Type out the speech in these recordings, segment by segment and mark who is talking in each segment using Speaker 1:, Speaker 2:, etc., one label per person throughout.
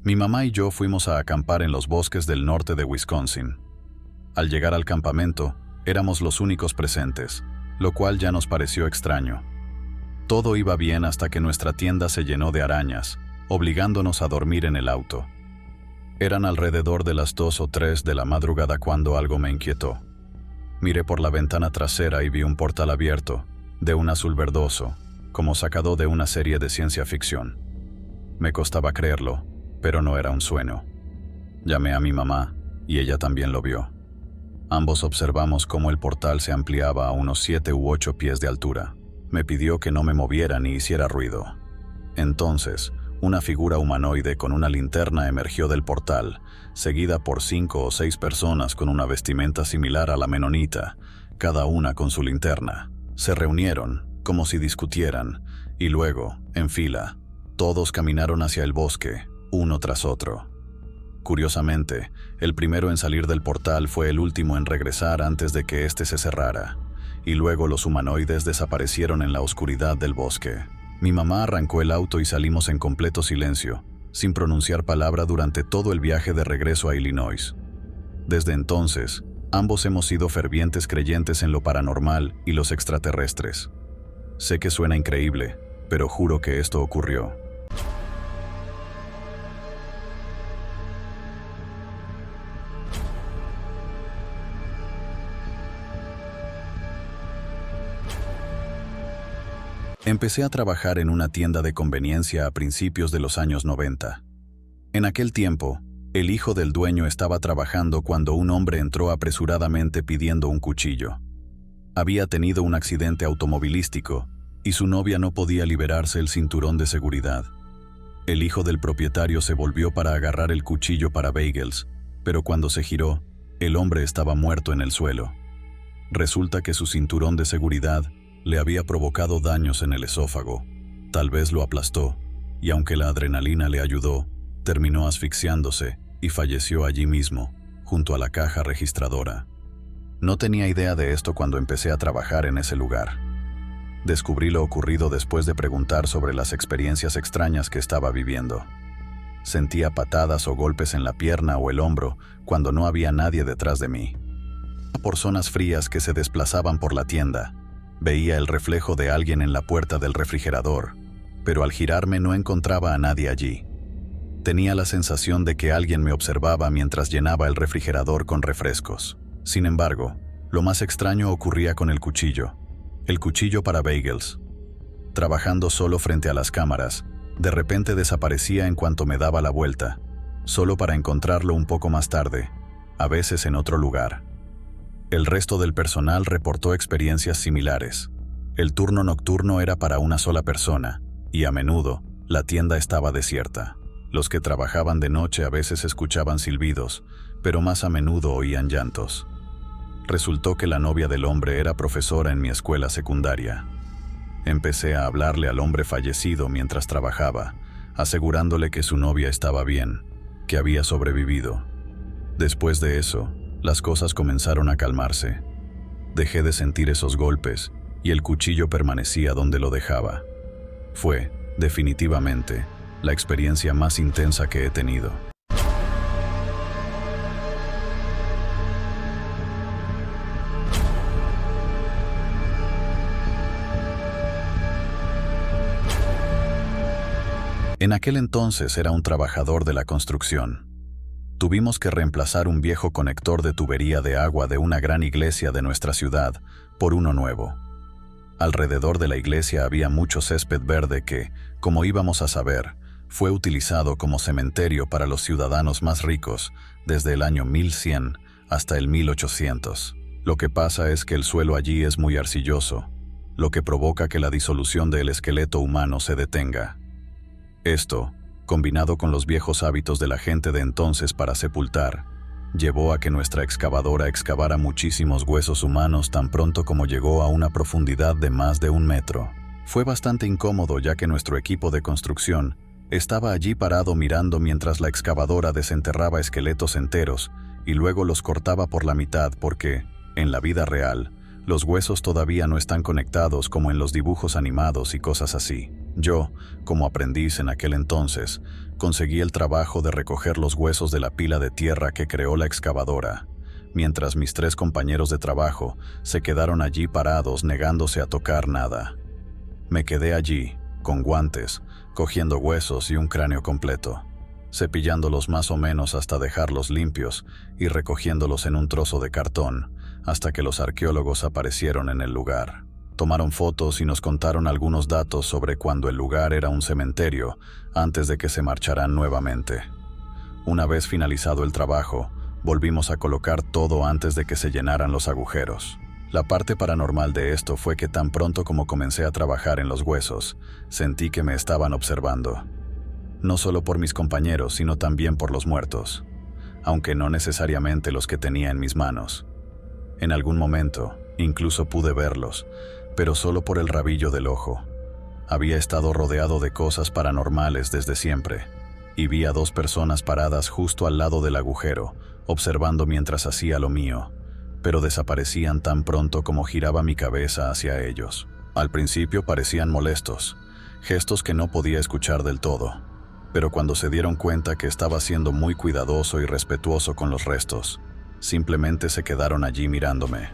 Speaker 1: Mi mamá y yo fuimos a acampar en los bosques del norte de Wisconsin. Al llegar al campamento, éramos los únicos presentes, lo cual ya nos pareció extraño. Todo iba bien hasta que nuestra tienda se llenó de arañas, obligándonos a dormir en el auto. Eran alrededor de las 2 o 3 de la madrugada cuando algo me inquietó. Miré por la ventana trasera y vi un portal abierto, de un azul verdoso, como sacado de una serie de ciencia ficción. Me costaba creerlo, pero no era un sueño. Llamé a mi mamá, y ella también lo vio. Ambos observamos cómo el portal se ampliaba a unos 7 u 8 pies de altura. Me pidió que no me moviera ni hiciera ruido. Entonces, una figura humanoide con una linterna emergió del portal, seguida por 5 o 6 personas con una vestimenta similar a la menonita, cada una con su linterna. Se reunieron, como si discutieran, y luego, en fila, todos caminaron hacia el bosque, uno tras otro. Curiosamente, el primero en salir del portal fue el último en regresar antes de que éste se cerrara, y luego los humanoides desaparecieron en la oscuridad del bosque. Mi mamá arrancó el auto y salimos en completo silencio, sin pronunciar palabra durante todo el viaje de regreso a Illinois. Desde entonces, ambos hemos sido fervientes creyentes en lo paranormal y los extraterrestres. Sé que suena increíble, pero juro que esto ocurrió. Empecé a trabajar en una tienda de conveniencia a principios de los años 90. En aquel tiempo, el hijo del dueño estaba trabajando cuando un hombre entró apresuradamente pidiendo un cuchillo. Había tenido un accidente automovilístico y su novia no podía liberarse el cinturón de seguridad. El hijo del propietario se volvió para agarrar el cuchillo para bagels, pero cuando se giró, el hombre estaba muerto en el suelo. Resulta que su cinturón de seguridad le había provocado daños en el esófago. Tal vez lo aplastó, y aunque la adrenalina le ayudó, terminó asfixiándose y falleció allí mismo, junto a la caja registradora. No tenía idea de esto cuando empecé a trabajar en ese lugar. Descubrí lo ocurrido después de preguntar sobre las experiencias extrañas que estaba viviendo. Sentía patadas o golpes en la pierna o el hombro cuando no había nadie detrás de mí. Por zonas frías que se desplazaban por la tienda. Veía el reflejo de alguien en la puerta del refrigerador, pero al girarme no encontraba a nadie allí. Tenía la sensación de que alguien me observaba mientras llenaba el refrigerador con refrescos. Sin embargo, lo más extraño ocurría con el cuchillo para bagels. Trabajando solo frente a las cámaras, de repente desaparecía en cuanto me daba la vuelta, solo para encontrarlo un poco más tarde, a veces en otro lugar. El resto del personal reportó experiencias similares. El turno nocturno era para una sola persona, y a menudo, la tienda estaba desierta. Los que trabajaban de noche a veces escuchaban silbidos, pero más a menudo oían llantos. Resultó que la novia del hombre era profesora en mi escuela secundaria. Empecé a hablarle al hombre fallecido mientras trabajaba, asegurándole que su novia estaba bien, que había sobrevivido. Después de eso, las cosas comenzaron a calmarse. Dejé de sentir esos golpes y el cuchillo permanecía donde lo dejaba. Fue, definitivamente, la experiencia más intensa que he tenido. En aquel entonces era un trabajador de la construcción. Tuvimos que reemplazar un viejo conector de tubería de agua de una gran iglesia de nuestra ciudad por uno nuevo. Alrededor de la iglesia había mucho césped verde que, como íbamos a saber, fue utilizado como cementerio para los ciudadanos más ricos desde el año 1100 hasta el 1800. Lo que pasa es que el suelo allí es muy arcilloso, lo que provoca que la disolución del esqueleto humano se detenga. Esto, combinado con los viejos hábitos de la gente de entonces para sepultar, llevó a que nuestra excavadora excavara muchísimos huesos humanos tan pronto como llegó a una profundidad de más de 1 metro. Fue bastante incómodo ya que nuestro equipo de construcción estaba allí parado mirando mientras la excavadora desenterraba esqueletos enteros y luego los cortaba por la mitad porque, en la vida real, Los huesos todavía no están conectados como en los dibujos animados y cosas así. Yo, como aprendiz en aquel entonces, conseguí el trabajo de recoger los huesos de la pila de tierra que creó la excavadora, mientras mis 3 compañeros de trabajo se quedaron allí parados negándose a tocar nada. Me quedé allí, con guantes, cogiendo huesos y un cráneo completo, cepillándolos más o menos hasta dejarlos limpios y recogiéndolos en un trozo de cartón, hasta que los arqueólogos aparecieron en el lugar. Tomaron fotos y nos contaron algunos datos sobre cuando el lugar era un cementerio, antes de que se marcharan nuevamente. Una vez finalizado el trabajo, volvimos a colocar todo antes de que se llenaran los agujeros. La parte paranormal de esto fue que tan pronto como comencé a trabajar en los huesos, sentí que me estaban observando. No solo por mis compañeros, sino también por los muertos, aunque no necesariamente los que tenía en mis manos. En algún momento, incluso pude verlos, pero solo por el rabillo del ojo. Había estado rodeado de cosas paranormales desde siempre, y vi a 2 personas paradas justo al lado del agujero, observando mientras hacía lo mío, pero desaparecían tan pronto como giraba mi cabeza hacia ellos. Al principio parecían molestos, gestos que no podía escuchar del todo, pero cuando se dieron cuenta que estaba siendo muy cuidadoso y respetuoso con los restos, simplemente se quedaron allí mirándome.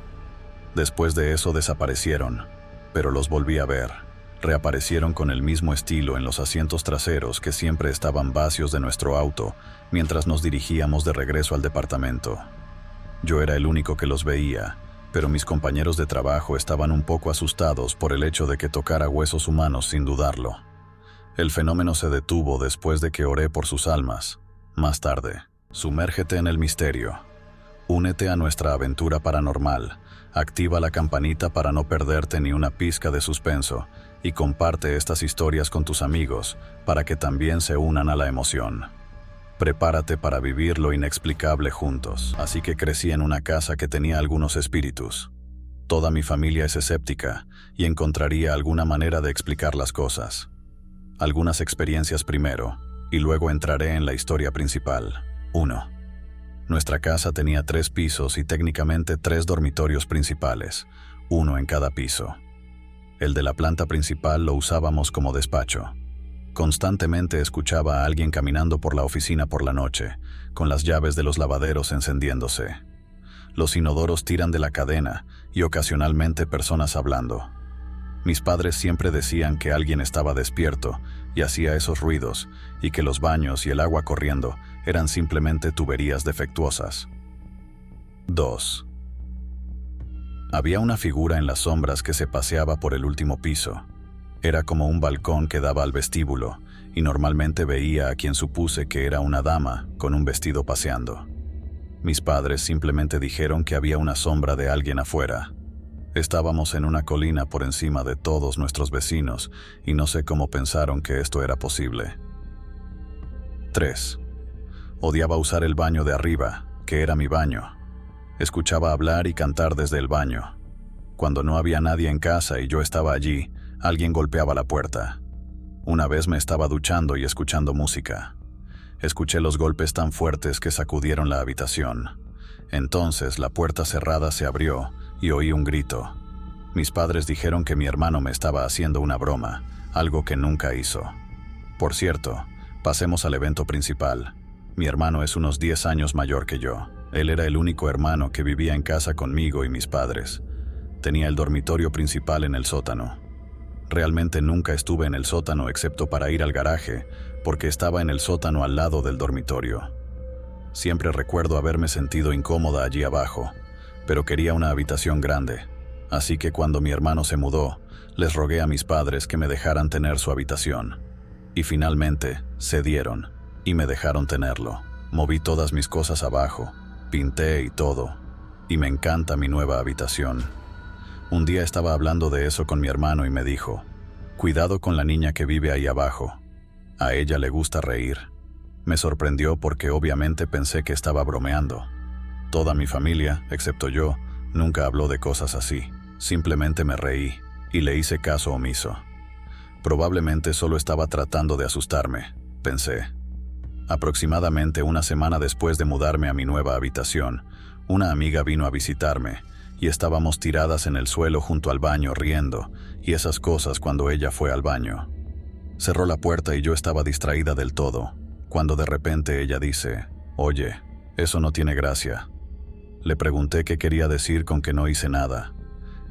Speaker 1: Después de eso desaparecieron, pero los volví a ver. Reaparecieron con el mismo estilo en los asientos traseros que siempre estaban vacíos de nuestro auto mientras nos dirigíamos de regreso al departamento. Yo era el único que los veía, pero mis compañeros de trabajo estaban un poco asustados por el hecho de que tocara huesos humanos sin dudarlo. El fenómeno se detuvo después de que oré por sus almas. Más tarde, sumérgete en el misterio. Únete a nuestra aventura paranormal, activa la campanita para no perderte ni una pizca de suspenso y comparte estas historias con tus amigos para que también se unan a la emoción. Prepárate para vivir lo inexplicable juntos. Así que crecí en una casa que tenía algunos espíritus. Toda mi familia es escéptica y encontraría alguna manera de explicar las cosas. Algunas experiencias primero, y luego entraré en la historia principal. 1. Nuestra casa tenía 3 pisos y técnicamente 3 dormitorios principales, uno en cada piso. El de la planta principal lo usábamos como despacho. Constantemente escuchaba a alguien caminando por la oficina por la noche, con las llaves de los lavaderos encendiéndose. Los inodoros tiran de la cadena y ocasionalmente personas hablando. Mis padres siempre decían que alguien estaba despierto y hacía esos ruidos, y que los baños y el agua corriendo eran simplemente tuberías defectuosas. 2. Había una figura en las sombras que se paseaba por el último piso. Era como un balcón que daba al vestíbulo, y normalmente veía a quien supuse que era una dama con un vestido paseando. Mis padres simplemente dijeron que había una sombra de alguien afuera. Estábamos en una colina por encima de todos nuestros vecinos y no sé cómo pensaron que esto era posible. 3. Odiaba usar el baño de arriba, que era mi baño. Escuchaba hablar y cantar desde el baño. Cuando no había nadie en casa y yo estaba allí, alguien golpeaba la puerta. Una vez me estaba duchando y escuchando música. Escuché los golpes tan fuertes que sacudieron la habitación. Entonces la puerta cerrada se abrió y oí un grito. Mis padres dijeron que mi hermano me estaba haciendo una broma, algo que nunca hizo. Por cierto, pasemos al evento principal. Mi hermano es unos 10 años mayor que yo. Él era el único hermano que vivía en casa conmigo y mis padres. Tenía el dormitorio principal en el sótano. Realmente nunca estuve en el sótano excepto para ir al garaje, porque estaba en el sótano al lado del dormitorio. Siempre recuerdo haberme sentido incómoda allí abajo, pero quería una habitación grande. Así que cuando mi hermano se mudó, les rogué a mis padres que me dejaran tener su habitación. Y finalmente, cedieron, y me dejaron tenerlo. Moví todas mis cosas abajo, pinté y todo, y me encanta mi nueva habitación. Un día estaba hablando de eso con mi hermano y me dijo, «Cuidado con la niña que vive ahí abajo. A ella le gusta reír». Me sorprendió porque obviamente pensé que estaba bromeando. Toda mi familia, excepto yo, nunca habló de cosas así. Simplemente me reí y le hice caso omiso. Probablemente solo estaba tratando de asustarme, pensé. Aproximadamente una semana después de mudarme a mi nueva habitación, una amiga vino a visitarme y estábamos tiradas en el suelo junto al baño riendo, y esas cosas cuando ella fue al baño. Cerró la puerta y yo estaba distraída del todo, cuando de repente ella dice, «Oye, eso no tiene gracia». Le pregunté qué quería decir con que no hice nada.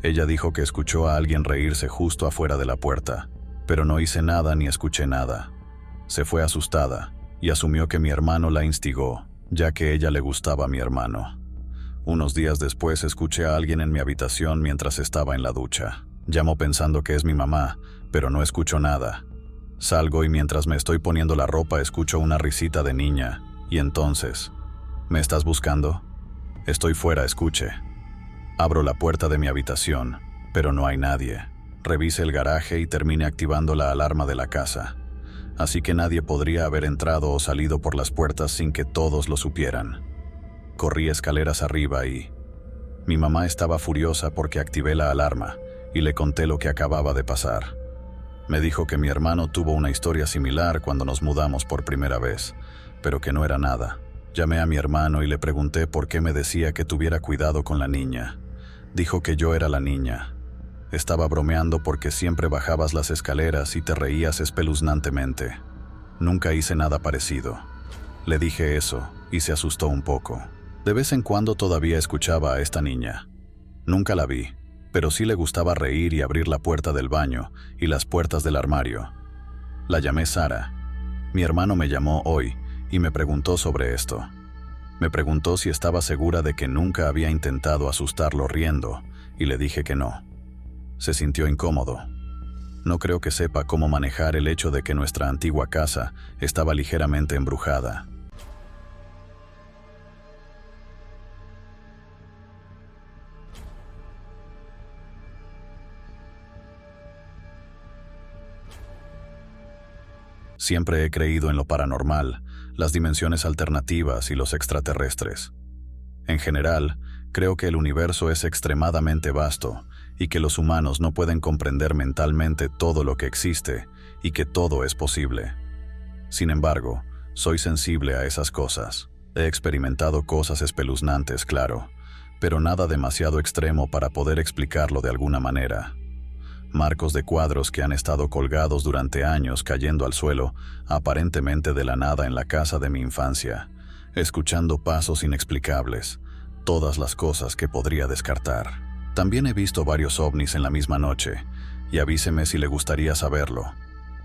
Speaker 1: Ella dijo que escuchó a alguien reírse justo afuera de la puerta, pero no hice nada ni escuché nada. Se fue asustada y asumió que mi hermano la instigó, ya que ella le gustaba a mi hermano. Unos días después escuché a alguien en mi habitación mientras estaba en la ducha. Llamo pensando que es mi mamá, pero no escucho nada. Salgo y mientras me estoy poniendo la ropa escucho una risita de niña, y entonces, ¿me estás buscando? Estoy fuera, escuche. Abro la puerta de mi habitación, pero no hay nadie. Revise el garaje y termine activando la alarma de la casa. Así que nadie podría haber entrado o salido por las puertas sin que todos lo supieran. Corrí escaleras arriba y... Mi mamá estaba furiosa porque activé la alarma y le conté lo que acababa de pasar. Me dijo que mi hermano tuvo una historia similar cuando nos mudamos por primera vez, pero que no era nada. Llamé a mi hermano y le pregunté por qué me decía que tuviera cuidado con la niña. Dijo que yo era la niña. Estaba bromeando porque siempre bajabas las escaleras y te reías espeluznantemente. Nunca hice nada parecido. Le dije eso y se asustó un poco. De vez en cuando todavía escuchaba a esta niña. Nunca la vi, pero sí le gustaba reír y abrir la puerta del baño y las puertas del armario. La llamé Sara. Mi hermano me llamó hoy y me preguntó sobre esto. Me preguntó si estaba segura de que nunca había intentado asustarlo riendo, y le dije que no. Se sintió incómodo. No creo que sepa cómo manejar el hecho de que nuestra antigua casa estaba ligeramente embrujada. Siempre he creído en lo paranormal, las dimensiones alternativas y los extraterrestres. En general, creo que el universo es extremadamente vasto y que los humanos no pueden comprender mentalmente todo lo que existe y que todo es posible. Sin embargo, soy sensible a esas cosas. He experimentado cosas espeluznantes, claro, pero nada demasiado extremo para poder explicarlo de alguna manera. Marcos de cuadros que han estado colgados durante años cayendo al suelo, aparentemente de la nada en la casa de mi infancia, escuchando pasos inexplicables, todas las cosas que podría descartar. También he visto varios ovnis en la misma noche, y avíseme si le gustaría saberlo.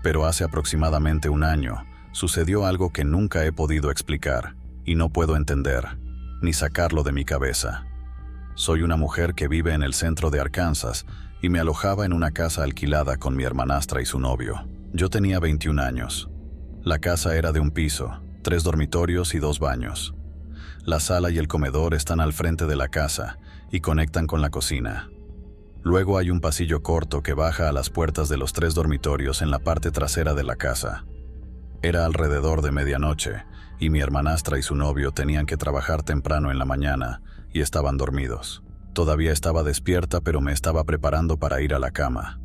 Speaker 1: Pero hace aproximadamente un año, sucedió algo que nunca he podido explicar, y no puedo entender, ni sacarlo de mi cabeza. Soy una mujer que vive en el centro de Arkansas, y me alojaba en una casa alquilada con mi hermanastra y su novio. Yo tenía 21 años. La casa era de un piso, 3 dormitorios y 2 baños. La sala y el comedor están al frente de la casa y conectan con la cocina. Luego hay un pasillo corto que baja a las puertas de los 3 dormitorios en la parte trasera de la casa. Era alrededor de medianoche y mi hermanastra y su novio tenían que trabajar temprano en la mañana y estaban dormidos. Todavía estaba despierta, pero me estaba preparando para ir a la cama.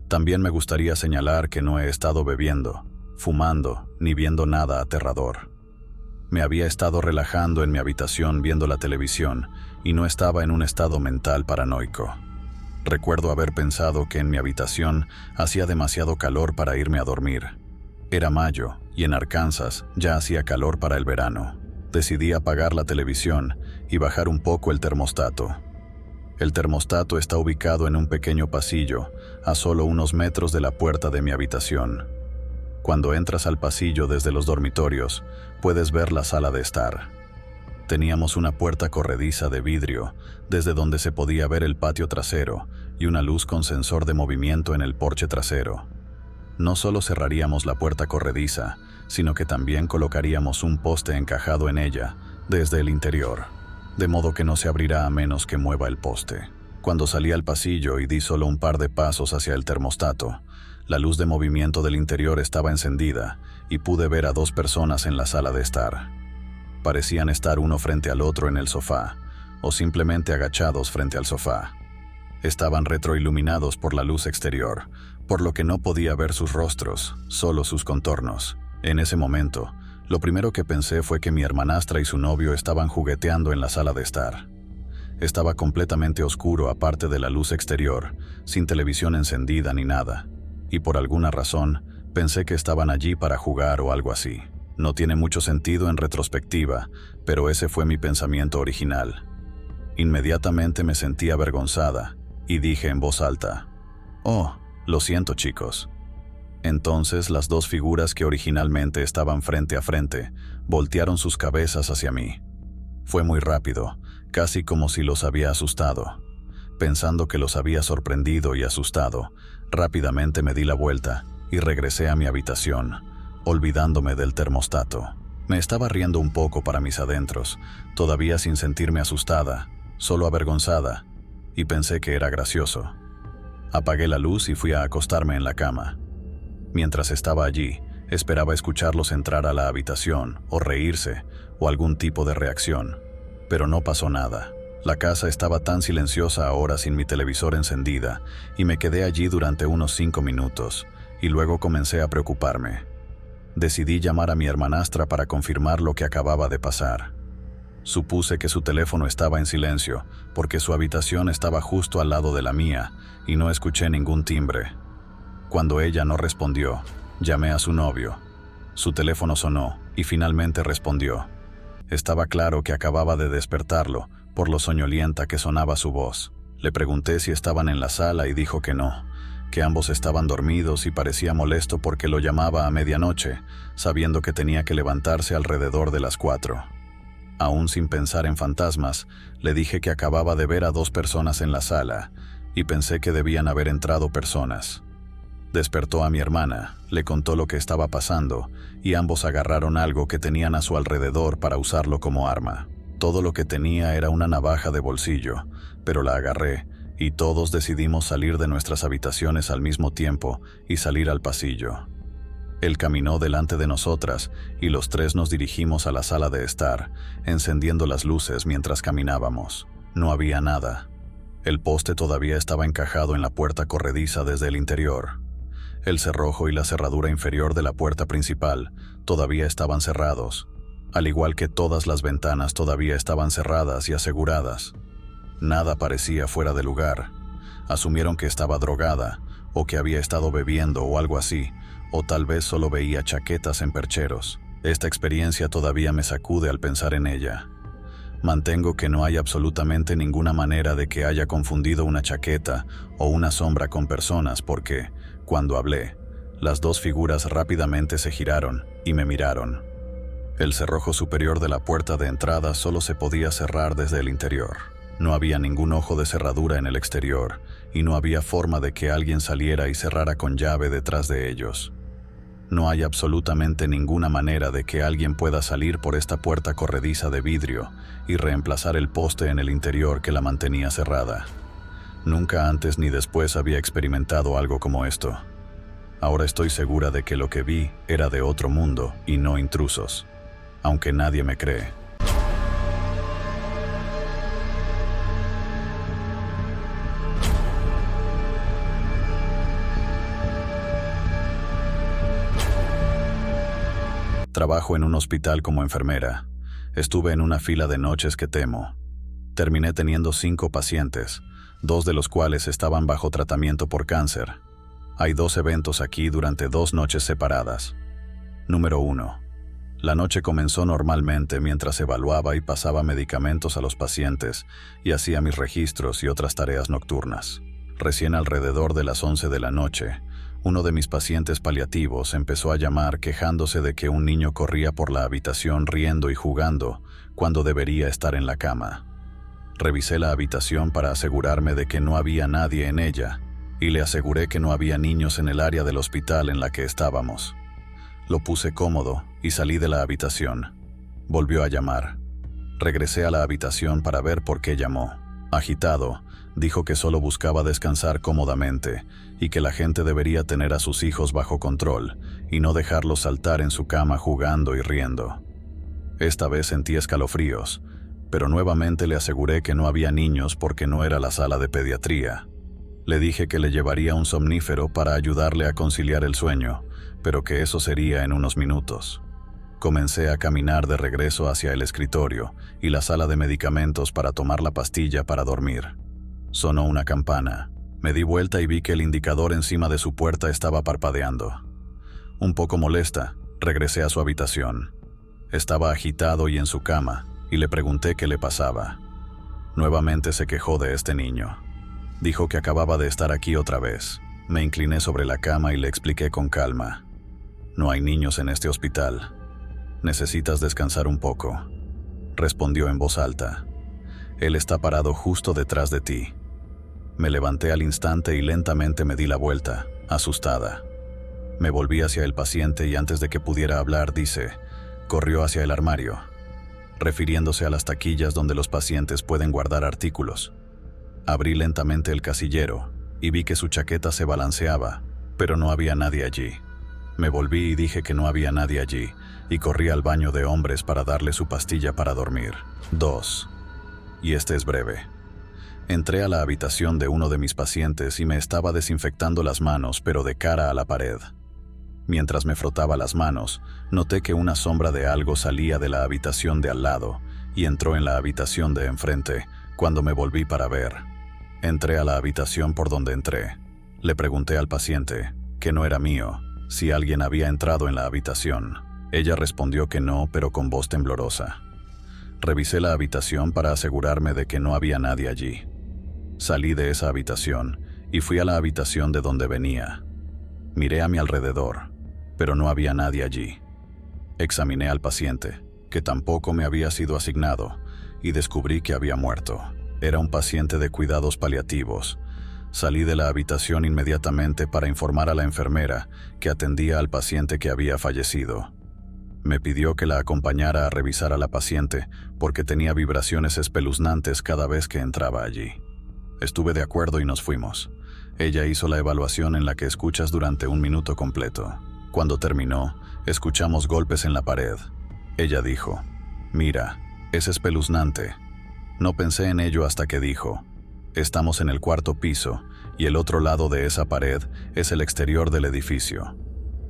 Speaker 1: También me gustaría señalar que no he estado bebiendo, fumando, ni viendo nada aterrador. Me había estado relajando en mi habitación viendo la televisión y no estaba en un estado mental paranoico. Recuerdo haber pensado que en mi habitación hacía demasiado calor para irme a dormir. Era mayo y en Arkansas ya hacía calor para el verano. Decidí apagar la televisión y bajar un poco el termostato. El termostato está ubicado en un pequeño pasillo, a solo unos metros de la puerta de mi habitación. Cuando entras al pasillo desde los dormitorios, puedes ver la sala de estar. Teníamos una puerta corrediza de vidrio, desde donde se podía ver el patio trasero, y una luz con sensor de movimiento en el porche trasero. No solo cerraríamos la puerta corrediza, sino que también colocaríamos un poste encajado en ella, desde el interior, de modo que no se abrirá a menos que mueva el poste. Cuando salí al pasillo y di solo un par de pasos hacia el termostato, la luz de movimiento del interior estaba encendida y pude ver a 2 personas en la sala de estar. Parecían estar uno frente al otro en el sofá, o simplemente agachados frente al sofá. Estaban retroiluminados por la luz exterior, por lo que no podía ver sus rostros, solo sus contornos. En ese momento, lo primero que pensé fue que mi hermanastra y su novio estaban jugueteando en la sala de estar. Estaba completamente oscuro aparte de la luz exterior, sin televisión encendida ni nada. Y por alguna razón, pensé que estaban allí para jugar o algo así. No tiene mucho sentido en retrospectiva, pero ese fue mi pensamiento original. Inmediatamente me sentí avergonzada y dije en voz alta: «Oh, lo siento, chicos». Entonces las dos figuras que originalmente estaban frente a frente voltearon sus cabezas hacia mí. Fue muy rápido, casi como si los había asustado. Pensando que los había sorprendido y asustado, rápidamente me di la vuelta y regresé a mi habitación, olvidándome del termostato. Me estaba riendo un poco para mis adentros, todavía sin sentirme asustada, solo avergonzada, y pensé que era gracioso. Apagué la luz y fui a acostarme en la cama. Mientras estaba allí, esperaba escucharlos entrar a la habitación, o reírse, o algún tipo de reacción. Pero no pasó nada. La casa estaba tan silenciosa ahora sin mi televisor encendida, y me quedé allí durante unos 5 minutos, y luego comencé a preocuparme. Decidí llamar a mi hermanastra para confirmar lo que acababa de pasar. Supuse que su teléfono estaba en silencio, porque su habitación estaba justo al lado de la mía, y no escuché ningún timbre. Cuando ella no respondió, llamé a su novio. Su teléfono sonó, y finalmente respondió. Estaba claro que acababa de despertarlo, por lo soñolienta que sonaba su voz. Le pregunté si estaban en la sala y dijo que no, que ambos estaban dormidos y parecía molesto porque lo llamaba a medianoche, sabiendo que tenía que levantarse alrededor de las 4. Aún sin pensar en fantasmas, le dije que acababa de ver a 2 personas en la sala, y pensé que debían haber entrado personas. Despertó a mi hermana, le contó lo que estaba pasando, y ambos agarraron algo que tenían a su alrededor para usarlo como arma. Todo lo que tenía era una navaja de bolsillo, pero la agarré, y todos decidimos salir de nuestras habitaciones al mismo tiempo y salir al pasillo. Él caminó delante de nosotras, y los 3 nos dirigimos a la sala de estar, encendiendo las luces mientras caminábamos. No había nada. El poste todavía estaba encajado en la puerta corrediza desde el interior. El cerrojo y la cerradura inferior de la puerta principal todavía estaban cerrados, al igual que todas las ventanas todavía estaban cerradas y aseguradas. Nada parecía fuera de lugar. Asumieron que estaba drogada, o que había estado bebiendo o algo así, o tal vez solo veía chaquetas en percheros. Esta experiencia todavía me sacude al pensar en ella. Mantengo que no hay absolutamente ninguna manera de que haya confundido una chaqueta o una sombra con personas porque, cuando hablé, las 2 figuras rápidamente se giraron y me miraron. El cerrojo superior de la puerta de entrada solo se podía cerrar desde el interior. No había ningún ojo de cerradura en el exterior, y no había forma de que alguien saliera y cerrara con llave detrás de ellos. No hay absolutamente ninguna manera de que alguien pueda salir por esta puerta corrediza de vidrio y reemplazar el poste en el interior que la mantenía cerrada. Nunca antes ni después había experimentado algo como esto. Ahora estoy segura de que lo que vi era de otro mundo y no intrusos, aunque nadie me cree. Trabajo en un hospital como enfermera. Estuve en una fila de noches que temo. Terminé teniendo 5 pacientes, 2 de los cuales estaban bajo tratamiento por cáncer. Hay 2 eventos aquí durante 2 noches separadas. Número 1. La noche comenzó normalmente mientras evaluaba y pasaba medicamentos a los pacientes y hacía mis registros y otras tareas nocturnas. Recién alrededor de las 11 de la noche, uno de mis pacientes paliativos empezó a llamar quejándose de que un niño corría por la habitación riendo y jugando cuando debería estar en la cama. Revisé la habitación para asegurarme de que no había nadie en ella, y le aseguré que no había niños en el área del hospital en la que estábamos. Lo puse cómodo y salí de la habitación. Volvió a llamar. Regresé a la habitación para ver por qué llamó. Agitado, dijo que solo buscaba descansar cómodamente y que la gente debería tener a sus hijos bajo control y no dejarlos saltar en su cama jugando y riendo. Esta vez sentí escalofríos, pero nuevamente le aseguré que no había niños porque no era la sala de pediatría. Le dije que le llevaría un somnífero para ayudarle a conciliar el sueño, pero que eso sería en unos minutos. Comencé a caminar de regreso hacia el escritorio y la sala de medicamentos para tomar la pastilla para dormir. Sonó una campana. Me di vuelta y vi que el indicador encima de su puerta estaba parpadeando. Un poco molesta, regresé a su habitación. Estaba agitado y en su cama, y le pregunté qué le pasaba. Nuevamente se quejó de este niño. Dijo que acababa de estar aquí otra vez. Me incliné sobre la cama y le expliqué con calma. No hay niños en este hospital. Necesitas descansar un poco. Respondió en voz alta. Él está parado justo detrás de ti. Me levanté al instante y lentamente me di la vuelta, asustada. Me volví hacia el paciente y antes de que pudiera hablar, corrió hacia el armario, refiriéndose a las taquillas donde los pacientes pueden guardar artículos. Abrí lentamente el casillero y vi que su chaqueta se balanceaba, pero no había nadie allí. Me volví y dije que no había nadie allí, y corrí al baño de hombres para darle su pastilla para dormir. 2. Y este es breve. Entré a la habitación de uno de mis pacientes y me estaba desinfectando las manos, pero de cara a la pared. Mientras me frotaba las manos, noté que una sombra de algo salía de la habitación de al lado y entró en la habitación de enfrente cuando me volví para ver. Entré a la habitación por donde entré. Le pregunté al paciente, que no era mío, si alguien había entrado en la habitación. Ella respondió que no, pero con voz temblorosa. Revisé la habitación para asegurarme de que no había nadie allí. Salí de esa habitación y fui a la habitación de donde venía. Miré a mi alrededor, pero no había nadie allí. Examiné al paciente, que tampoco me había sido asignado, y descubrí que había muerto. Era un paciente de cuidados paliativos. Salí de la habitación inmediatamente para informar a la enfermera que atendía al paciente que había fallecido. Me pidió que la acompañara a revisar a la paciente porque tenía vibraciones espeluznantes cada vez que entraba allí. Estuve de acuerdo y nos fuimos. Ella hizo la evaluación en la que escuchas durante 1 minuto completo. Cuando terminó, escuchamos golpes en la pared. Ella dijo, «Mira, es espeluznante». No pensé en ello hasta que dijo, «Estamos en el 4º piso y el otro lado de esa pared es el exterior del edificio».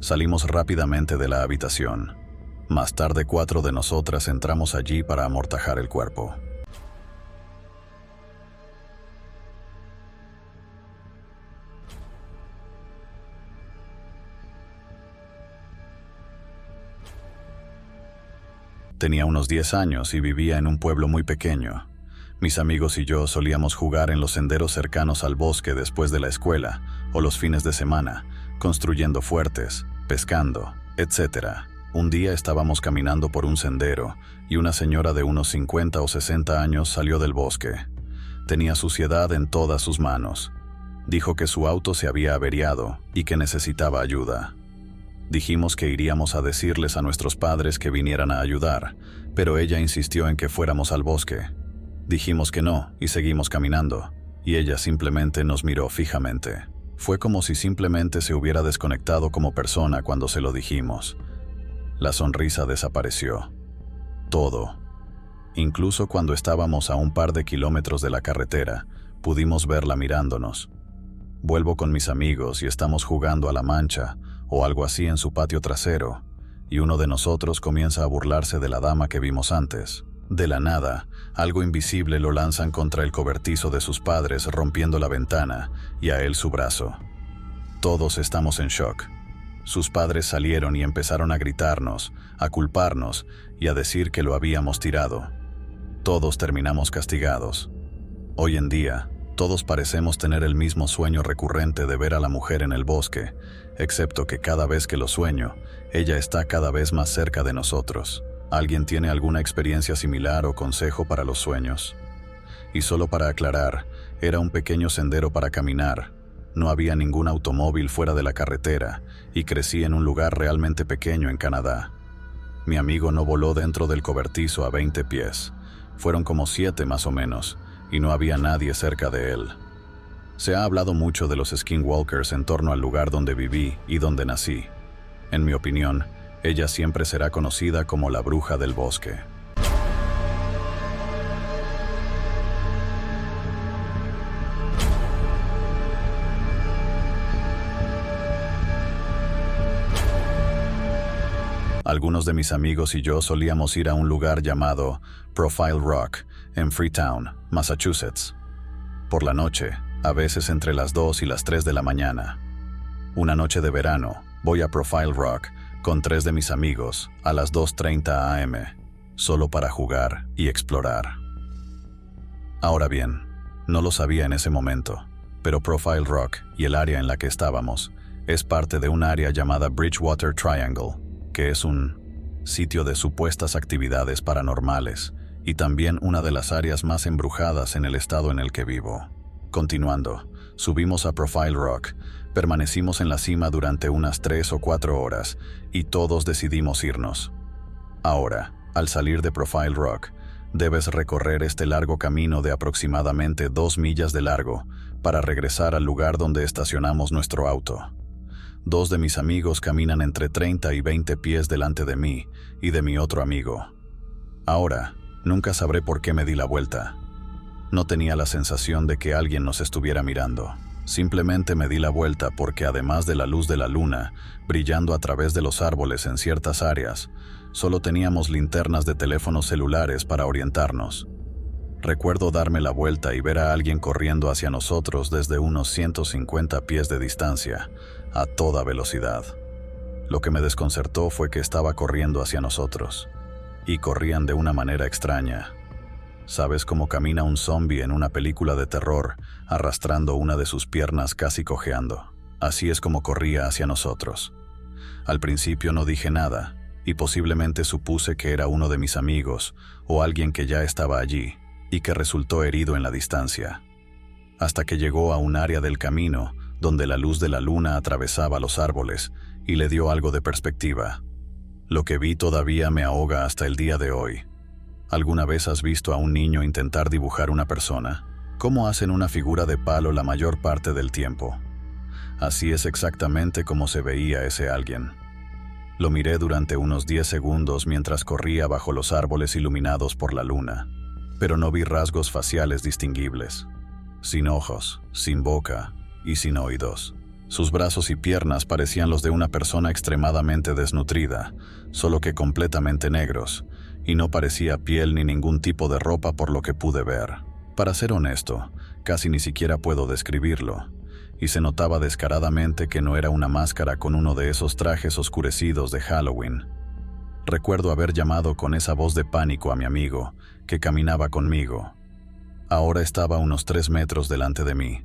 Speaker 1: Salimos rápidamente de la habitación. Más tarde 4 de nosotras entramos allí para amortajar el cuerpo. Tenía unos 10 años y vivía en un pueblo muy pequeño. Mis amigos y yo solíamos jugar en los senderos cercanos al bosque después de la escuela o los fines de semana, construyendo fuertes, pescando, etc. Un día estábamos caminando por un sendero y una señora de unos 50 o 60 años salió del bosque. Tenía suciedad en todas sus manos. Dijo que su auto se había averiado y que necesitaba ayuda. Dijimos que iríamos a decirles a nuestros padres que vinieran a ayudar, pero ella insistió en que fuéramos al bosque. Dijimos que no y seguimos caminando, y ella simplemente nos miró fijamente. Fue como si simplemente se hubiera desconectado como persona cuando se lo dijimos. La sonrisa desapareció. Todo. Incluso cuando estábamos a un par de kilómetros de la carretera, pudimos verla mirándonos. Vuelvo con mis amigos y estamos jugando a la mancha o algo así en su patio trasero, y uno de nosotros comienza a burlarse de la dama que vimos antes. De la nada, algo invisible lo lanzan contra el cobertizo de sus padres, rompiendo la ventana, y a él su brazo. Todos estamos en shock. Sus padres salieron y empezaron a gritarnos, a culparnos y a decir que lo habíamos tirado. Todos terminamos castigados. Hoy en día, todos parecemos tener el mismo sueño recurrente de ver a la mujer en el bosque, excepto que cada vez que lo sueño, ella está cada vez más cerca de nosotros. ¿Alguien tiene alguna experiencia similar o consejo para los sueños? Y solo para aclarar, era un pequeño sendero para caminar. No había ningún automóvil fuera de la carretera y crecí en un lugar realmente pequeño en Canadá. Mi amigo no voló dentro del cobertizo a 20 pies. Fueron como 7 más o menos, y no había nadie cerca de él. Se ha hablado mucho de los skinwalkers en torno al lugar donde viví y donde nací. En mi opinión, ella siempre será conocida como la bruja del bosque. Algunos de mis amigos y yo solíamos ir a un lugar llamado Profile Rock en Freetown, Massachusetts. Por la noche, a veces entre las 2 y las 3 de la mañana. Una noche de verano, voy a Profile Rock con 3 de mis amigos a las 2:30 am, solo para jugar y explorar. Ahora bien, no lo sabía en ese momento, pero Profile Rock y el área en la que estábamos es parte de un área llamada Bridgewater Triangle, que es un sitio de supuestas actividades paranormales y también una de las áreas más embrujadas en el estado en el que vivo. Continuando, subimos a Profile Rock, permanecimos en la cima durante unas 3 o 4 horas y todos decidimos irnos. Ahora, al salir de Profile Rock, debes recorrer este largo camino de aproximadamente 2 millas de largo para regresar al lugar donde estacionamos nuestro auto. 2 de mis amigos caminan entre 30 y 20 pies delante de mí y de mi otro amigo. Ahora, nunca sabré por qué me di la vuelta. No tenía la sensación de que alguien nos estuviera mirando. Simplemente me di la vuelta porque además de la luz de la luna, brillando a través de los árboles en ciertas áreas, solo teníamos linternas de teléfonos celulares para orientarnos. Recuerdo darme la vuelta y ver a alguien corriendo hacia nosotros desde unos 150 pies de distancia, a toda velocidad. Lo que me desconcertó fue que estaba corriendo hacia nosotros, y corrían de una manera extraña. ¿Sabes cómo camina un zombie en una película de terror, arrastrando una de sus piernas casi cojeando? Así es como corría hacia nosotros. Al principio no dije nada, y posiblemente supuse que era uno de mis amigos, o alguien que ya estaba allí, y que resultó herido en la distancia. Hasta que llegó a un área del camino, donde la luz de la luna atravesaba los árboles, y le dio algo de perspectiva. Lo que vi todavía me ahoga hasta el día de hoy. ¿Alguna vez has visto a un niño intentar dibujar una persona? ¿Cómo hacen una figura de palo la mayor parte del tiempo? Así es exactamente como se veía ese alguien. Lo miré durante unos 10 segundos mientras corría bajo los árboles iluminados por la luna, pero no vi rasgos faciales distinguibles. Sin ojos, sin boca y sin oídos. Sus brazos y piernas parecían los de una persona extremadamente desnutrida, solo que completamente negros, y no parecía piel ni ningún tipo de ropa por lo que pude ver. Para ser honesto, casi ni siquiera puedo describirlo, y se notaba descaradamente que no era una máscara con uno de esos trajes oscurecidos de Halloween. Recuerdo haber llamado con esa voz de pánico a mi amigo, que caminaba conmigo. Ahora estaba a unos 3 metros delante de mí.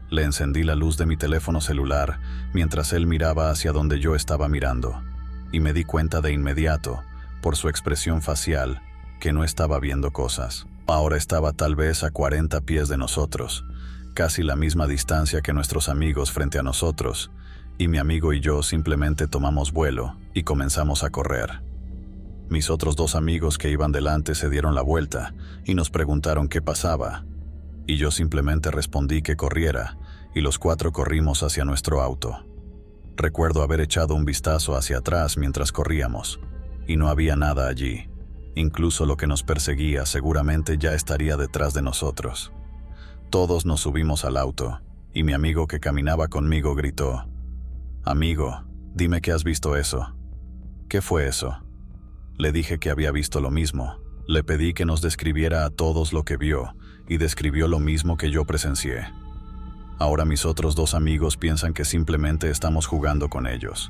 Speaker 1: Le encendí la luz de mi teléfono celular mientras él miraba hacia donde yo estaba mirando, y me di cuenta de inmediato, por su expresión facial, que no estaba viendo cosas. Ahora estaba tal vez a 40 pies de nosotros, casi la misma distancia que nuestros amigos frente a nosotros, y mi amigo y yo simplemente tomamos vuelo y comenzamos a correr. Mis otros 2 amigos que iban delante se dieron la vuelta y nos preguntaron qué pasaba, y yo simplemente respondí que corriera, y los 4 corrimos hacia nuestro auto. Recuerdo haber echado un vistazo hacia atrás mientras corríamos, y no había nada allí. Incluso lo que nos perseguía seguramente ya estaría detrás de nosotros. Todos nos subimos al auto, y mi amigo que caminaba conmigo gritó: «Amigo, dime que has visto eso». «¿Qué fue eso?». Le dije que había visto lo mismo. Le pedí que nos describiera a todos lo que vio, y describió lo mismo que yo presencié. Ahora mis otros 2 amigos piensan que simplemente estamos jugando con ellos.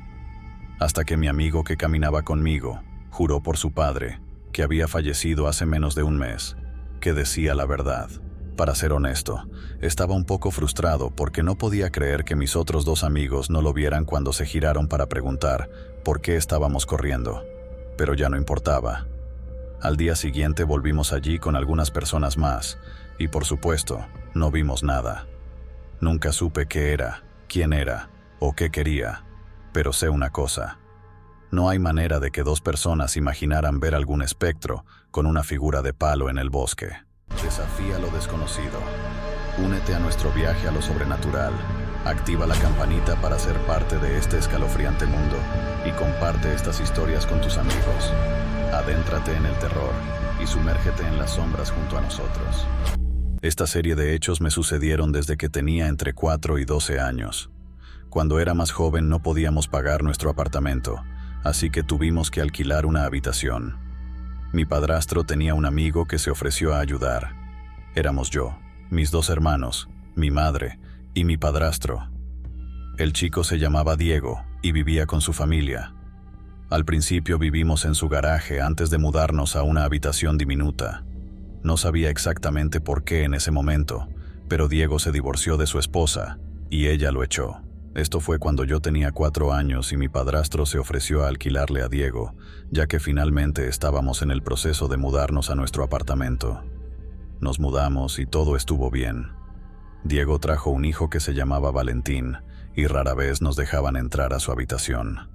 Speaker 1: Hasta que mi amigo que caminaba conmigo juró por su padre, que había fallecido hace menos de un mes, que decía la verdad. Para ser honesto, estaba un poco frustrado porque no podía creer que mis otros 2 amigos no lo vieran cuando se giraron para preguntar por qué estábamos corriendo. Pero ya no importaba. Al día siguiente volvimos allí con algunas personas más, y por supuesto, no vimos nada. Nunca supe qué era, quién era, o qué quería, pero sé una cosa. No hay manera de que 2 personas imaginaran ver algún espectro con una figura de palo en el bosque. Desafía lo desconocido. Únete a nuestro viaje a lo sobrenatural. Activa la campanita para ser parte de este escalofriante mundo y comparte estas historias con tus amigos. Adéntrate en el terror y sumérgete en las sombras junto a nosotros. Esta serie de hechos me sucedieron desde que tenía entre 4 y 12 años. Cuando era más joven no podíamos pagar nuestro apartamento, así que tuvimos que alquilar una habitación. Mi padrastro tenía un amigo que se ofreció a ayudar. Éramos yo, mis 2 hermanos, mi madre y mi padrastro. El chico se llamaba Diego y vivía con su familia. Al principio vivimos en su garaje antes de mudarnos a una habitación diminuta. No sabía exactamente por qué en ese momento, pero Diego se divorció de su esposa y ella lo echó. Esto fue cuando yo tenía 4 años y mi padrastro se ofreció a alquilarle a Diego, ya que finalmente estábamos en el proceso de mudarnos a nuestro apartamento. Nos mudamos y todo estuvo bien. Diego trajo un hijo que se llamaba Valentín y rara vez nos dejaban entrar a su habitación.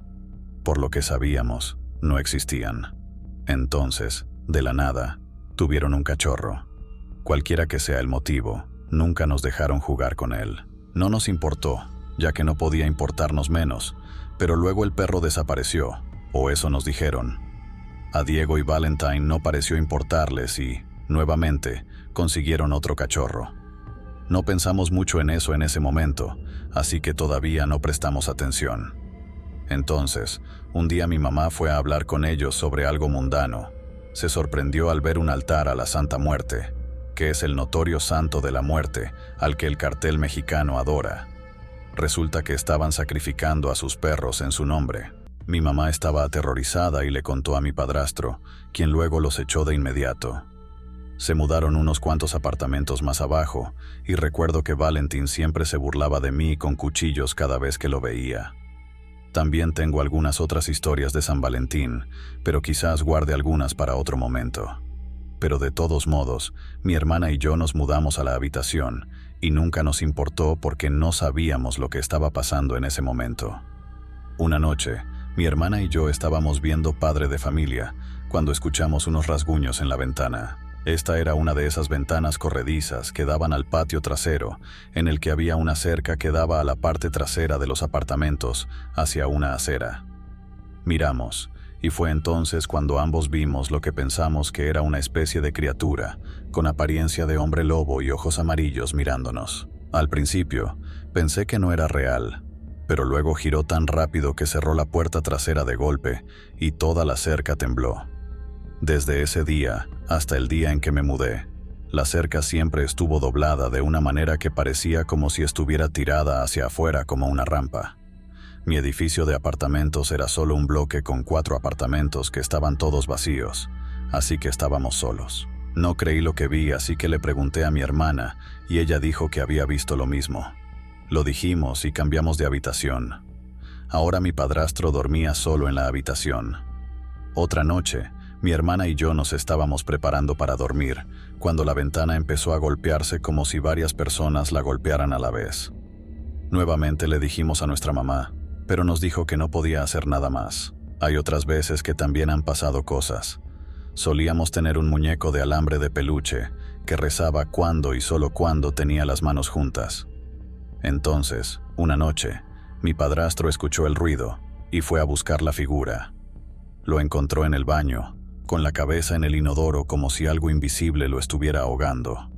Speaker 1: Por lo que sabíamos, no existían. Entonces, de la nada, tuvieron un cachorro. Cualquiera que sea el motivo, nunca nos dejaron jugar con él. No nos importó, ya que no podía importarnos menos, pero luego el perro desapareció, o eso nos dijeron. A Diego y Valentine no pareció importarles y, nuevamente, consiguieron otro cachorro. No pensamos mucho en eso en ese momento, así que todavía no prestamos atención. Entonces, un día mi mamá fue a hablar con ellos sobre algo mundano. Se sorprendió al ver un altar a la Santa Muerte, que es el notorio santo de la muerte al que el cartel mexicano adora. Resulta que estaban sacrificando a sus perros en su nombre. Mi mamá estaba aterrorizada y le contó a mi padrastro, quien luego los echó de inmediato. Se mudaron unos cuantos apartamentos más abajo, y recuerdo que Valentín siempre se burlaba de mí con cuchillos cada vez que lo veía. También tengo algunas otras historias de San Valentín, pero quizás guarde algunas para otro momento. Pero de todos modos, mi hermana y yo nos mudamos a la habitación, y nunca nos importó porque no sabíamos lo que estaba pasando en ese momento. Una noche, mi hermana y yo estábamos viendo Padre de Familia, cuando escuchamos unos rasguños en la ventana. Esta era una de esas ventanas corredizas que daban al patio trasero, en el que había una cerca que daba a la parte trasera de los apartamentos, hacia una acera. Miramos, y fue entonces cuando ambos vimos lo que pensamos que era una especie de criatura, con apariencia de hombre lobo y ojos amarillos mirándonos. Al principio, pensé que no era real, pero luego giró tan rápido que cerró la puerta trasera de golpe y toda la cerca tembló. Desde ese día hasta el día en que me mudé, la cerca siempre estuvo doblada de una manera que parecía como si estuviera tirada hacia afuera como una rampa. Mi edificio de apartamentos era solo un bloque con 4 apartamentos que estaban todos vacíos, así que estábamos solos. No creí lo que vi, así que le pregunté a mi hermana y ella dijo que había visto lo mismo. Lo dijimos y cambiamos de habitación. Ahora mi padrastro dormía solo en la habitación. Otra noche, mi hermana y yo nos estábamos preparando para dormir, cuando la ventana empezó a golpearse como si varias personas la golpearan a la vez. Nuevamente le dijimos a nuestra mamá, pero nos dijo que no podía hacer nada más. Hay otras veces que también han pasado cosas. Solíamos tener un muñeco de alambre de peluche que rezaba cuando y solo cuando tenía las manos juntas. Entonces, una noche, mi padrastro escuchó el ruido y fue a buscar la figura. Lo encontró en el baño, con la cabeza en el inodoro como si algo invisible lo estuviera ahogando.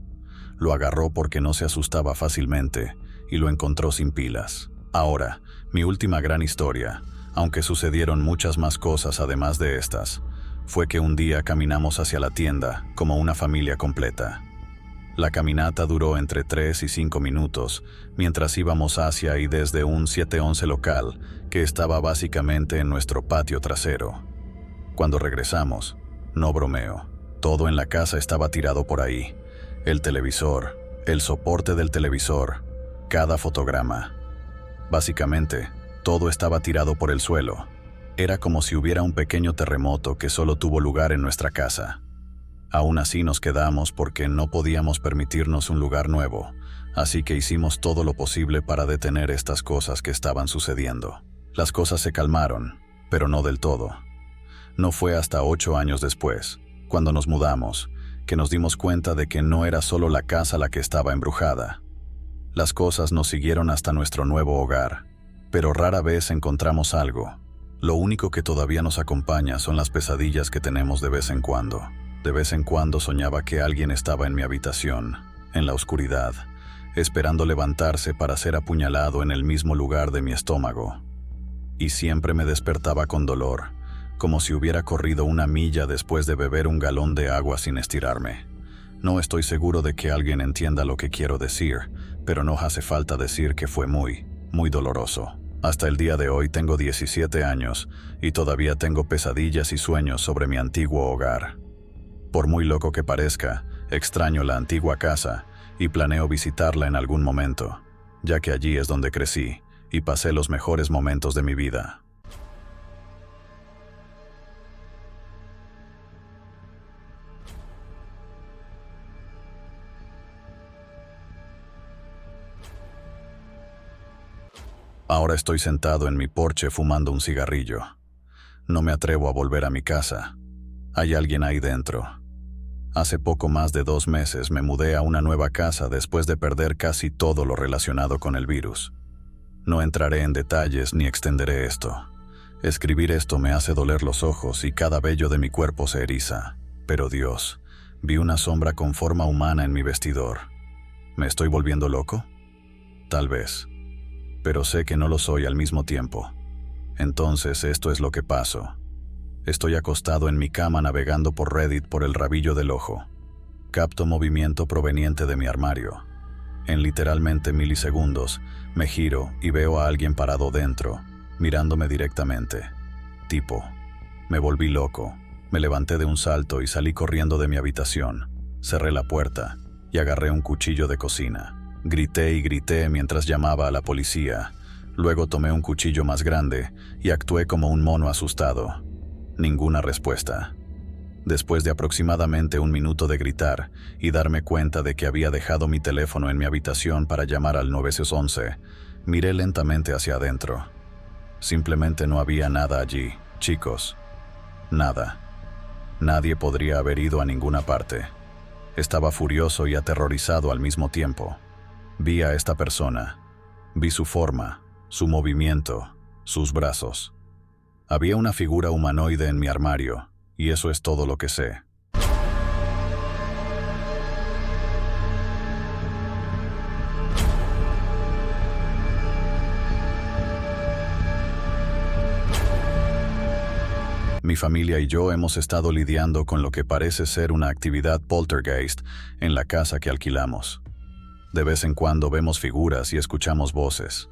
Speaker 1: Lo agarró porque no se asustaba fácilmente y lo encontró sin pilas. Ahora, mi última gran historia, aunque sucedieron muchas más cosas además de estas, fue que un día caminamos hacia la tienda como una familia completa. La caminata duró entre 3 y 5 minutos, mientras íbamos hacia y desde un 7-11 local que estaba básicamente en nuestro patio trasero. Cuando regresamos, no bromeo, todo en la casa estaba tirado por ahí. El televisor, el soporte del televisor, cada fotograma. Básicamente, todo estaba tirado por el suelo. Era como si hubiera un pequeño terremoto que solo tuvo lugar en nuestra casa. Aún así nos quedamos porque no podíamos permitirnos un lugar nuevo, así que hicimos todo lo posible para detener estas cosas que estaban sucediendo. Las cosas se calmaron, pero no del todo. No fue hasta 8 años después, cuando nos mudamos, que nos dimos cuenta de que no era solo la casa la que estaba embrujada. Las cosas nos siguieron hasta nuestro nuevo hogar, pero rara vez encontramos algo. Lo único que todavía nos acompaña son las pesadillas que tenemos de vez en cuando. De vez en cuando soñaba que alguien estaba en mi habitación, en la oscuridad, esperando levantarse para ser apuñalado en el mismo lugar de mi estómago. y siempre me despertaba con dolor, como si hubiera corrido una milla después de beber un galón de agua sin estirarme. No estoy seguro de que alguien entienda lo que quiero decir, pero no hace falta decir que fue muy, muy doloroso. Hasta el día de hoy tengo 17 años y todavía tengo pesadillas y sueños sobre mi antiguo hogar. Por muy loco que parezca, extraño la antigua casa y planeo visitarla en algún momento, ya que allí es donde crecí y pasé los mejores momentos de mi vida. Ahora estoy sentado en mi porche fumando un cigarrillo. No me atrevo a volver a mi casa. Hay alguien ahí dentro. Hace poco más de 2 meses me mudé a una nueva casa después de perder casi todo lo relacionado con el virus. No entraré en detalles ni extenderé esto. Escribir esto me hace doler los ojos y cada vello de mi cuerpo se eriza. Pero Dios, vi una sombra con forma humana en mi vestidor. ¿Me estoy volviendo loco? Tal vez. Pero sé que no lo soy al mismo tiempo. Entonces esto es lo que paso. Estoy acostado en mi cama navegando por Reddit por el rabillo del ojo. Capto movimiento proveniente de mi armario. En literalmente milisegundos, me giro y veo a alguien parado dentro, mirándome directamente. Tipo. Me volví loco. Me levanté de un salto y salí corriendo de mi habitación. Cerré la puerta y agarré un cuchillo de cocina. Grité y grité mientras llamaba a la policía. Luego tomé un cuchillo más grande y actué como un mono asustado. Ninguna respuesta. Después de aproximadamente 1 minuto de gritar y darme cuenta de que había dejado mi teléfono en mi habitación para llamar al 911, miré lentamente hacia adentro. Simplemente no había nada allí, chicos. Nada. Nadie podría haber ido a ninguna parte. Estaba furioso y aterrorizado al mismo tiempo. Vi a esta persona. Vi su forma, su movimiento, sus brazos. Había una figura humanoide en mi armario, y eso es todo lo que sé. Mi familia y yo hemos estado lidiando con lo que parece ser una actividad poltergeist en la casa que alquilamos. De vez en cuando vemos figuras y escuchamos voces.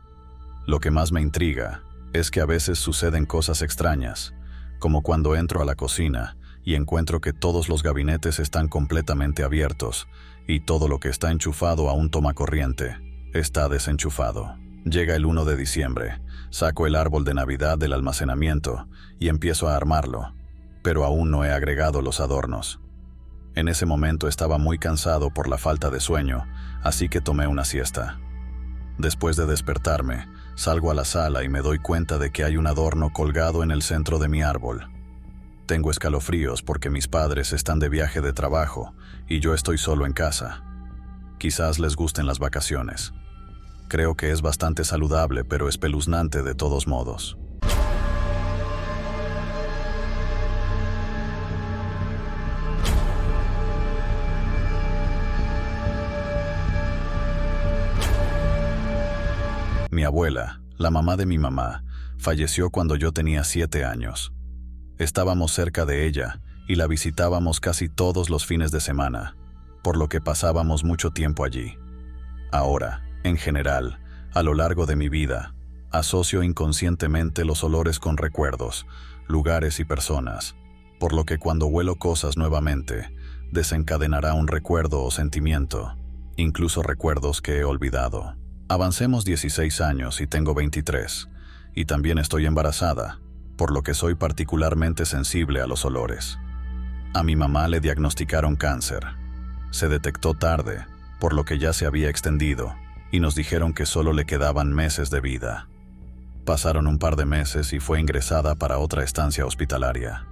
Speaker 1: Lo que más me intriga es que a veces suceden cosas extrañas, como cuando entro a la cocina y encuentro que todos los gabinetes están completamente abiertos y todo lo que está enchufado a un tomacorriente está desenchufado. Llega el 1 de diciembre, saco el árbol de Navidad del almacenamiento y empiezo a armarlo, pero aún no he agregado los adornos. En ese momento estaba muy cansado por la falta de sueño, así que tomé una siesta. Después de despertarme, salgo a la sala y me doy cuenta de que hay un adorno colgado en el centro de mi árbol. Tengo escalofríos porque mis padres están de viaje de trabajo y yo estoy solo en casa. Quizás les gusten las vacaciones. Creo que es bastante saludable, pero espeluznante de todos modos. Mi abuela, la mamá de mi mamá, falleció cuando yo tenía 7 años. Estábamos cerca de ella y la visitábamos casi todos los fines de semana, por lo que pasábamos mucho tiempo allí. Ahora, en general, a lo largo de mi vida, asocio inconscientemente los olores con recuerdos, lugares y personas, por lo que cuando huelo cosas nuevamente, desencadenará un recuerdo o sentimiento, incluso recuerdos que he olvidado. Avancemos 16 años y tengo 23, y también estoy embarazada, por lo que soy particularmente sensible a los olores. A mi mamá le diagnosticaron cáncer. Se detectó tarde, por lo que ya se había extendido, y nos dijeron que solo le quedaban meses de vida. Pasaron un par de meses y fue ingresada para otra estancia hospitalaria.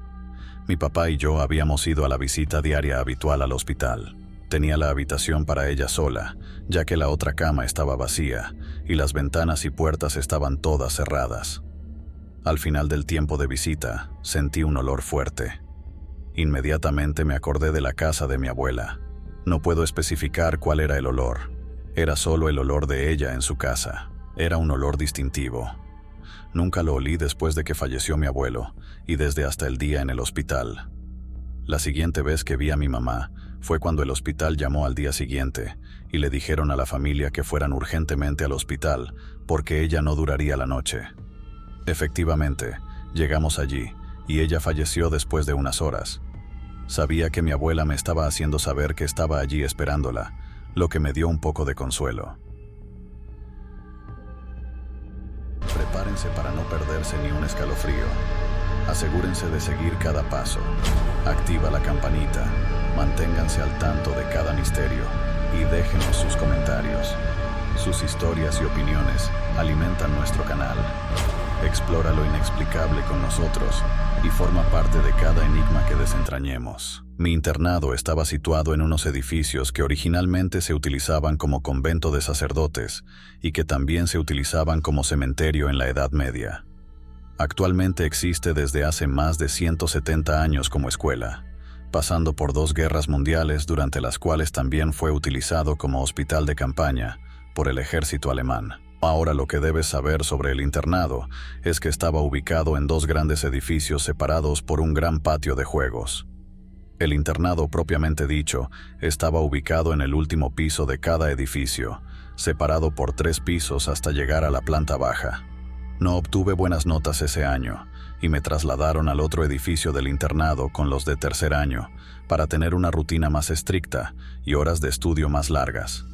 Speaker 1: Mi papá y yo habíamos ido a la visita diaria habitual al hospital. Tenía la habitación para ella sola, ya que la otra cama estaba vacía y las ventanas y puertas estaban todas cerradas. Al final del tiempo de visita, sentí un olor fuerte. Inmediatamente me acordé de la casa de mi abuela. No puedo especificar cuál era el olor. Era solo el olor de ella en su casa. Era un olor distintivo. Nunca lo olí después de que falleció mi abuelo, y desde hasta el día en el hospital. La siguiente vez que vi a mi mamá fue cuando el hospital llamó al día siguiente y le dijeron a la familia que fueran urgentemente al hospital porque ella no duraría la noche. Efectivamente, llegamos allí y ella falleció después de unas horas. Sabía que mi abuela me estaba haciendo saber que estaba allí esperándola, lo que me dio un poco de consuelo. Prepárense para no perderse ni un escalofrío. Asegúrense de seguir cada paso. Activa la campanita. Manténganse al tanto de cada misterio y déjenos sus comentarios. Sus historias y opiniones alimentan nuestro canal. Explora lo inexplicable con nosotros y forma parte de cada enigma que desentrañemos. Mi internado estaba situado en unos edificios que originalmente se utilizaban como convento de sacerdotes y que también se utilizaban como cementerio en la Edad Media. Actualmente existe desde hace más de 170 años como escuela, pasando por 2 guerras mundiales durante las cuales también fue utilizado como hospital de campaña por el ejército alemán. Ahora lo que debes saber sobre el internado es que estaba ubicado en 2 grandes edificios separados por un gran patio de juegos. El internado propiamente dicho estaba ubicado en el último piso de cada edificio, separado por 3 pisos hasta llegar a la planta baja. No obtuve buenas notas ese año y me trasladaron al otro edificio del internado con los de tercer año para tener una rutina más estricta y horas de estudio más largas.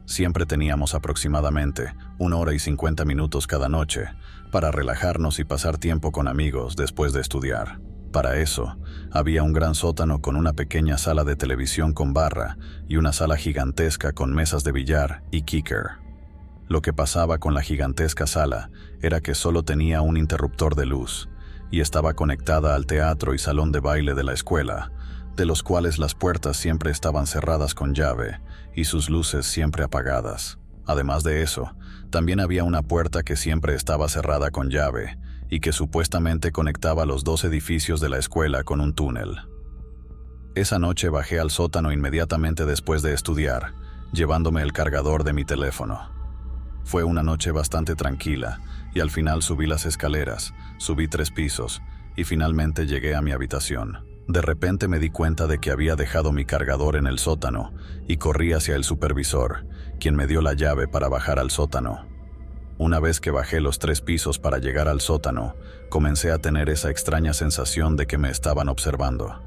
Speaker 1: Siempre teníamos aproximadamente 1 hora y 50 minutos cada noche para relajarnos y pasar tiempo con amigos después de estudiar. Para eso, había un gran sótano con una pequeña sala de televisión con barra y una sala gigantesca con mesas de billar y kicker. Lo que pasaba con la gigantesca sala era que solo tenía un interruptor de luz y estaba conectada al teatro y salón de baile de la escuela, de los cuales las puertas siempre estaban cerradas con llave y sus luces siempre apagadas. Además de eso, también había una puerta que siempre estaba cerrada con llave y que supuestamente conectaba los 2 edificios de la escuela con un túnel. Esa noche bajé al sótano inmediatamente después de estudiar, llevándome el cargador de mi teléfono. Fue una noche bastante tranquila y al final subí las escaleras, subí 3 pisos y finalmente llegué a mi habitación. De repente me di cuenta de que había dejado mi cargador en el sótano y corrí hacia el supervisor, quien me dio la llave para bajar al sótano. Una vez que bajé los 3 pisos para llegar al sótano, comencé a tener esa extraña sensación de que me estaban observando.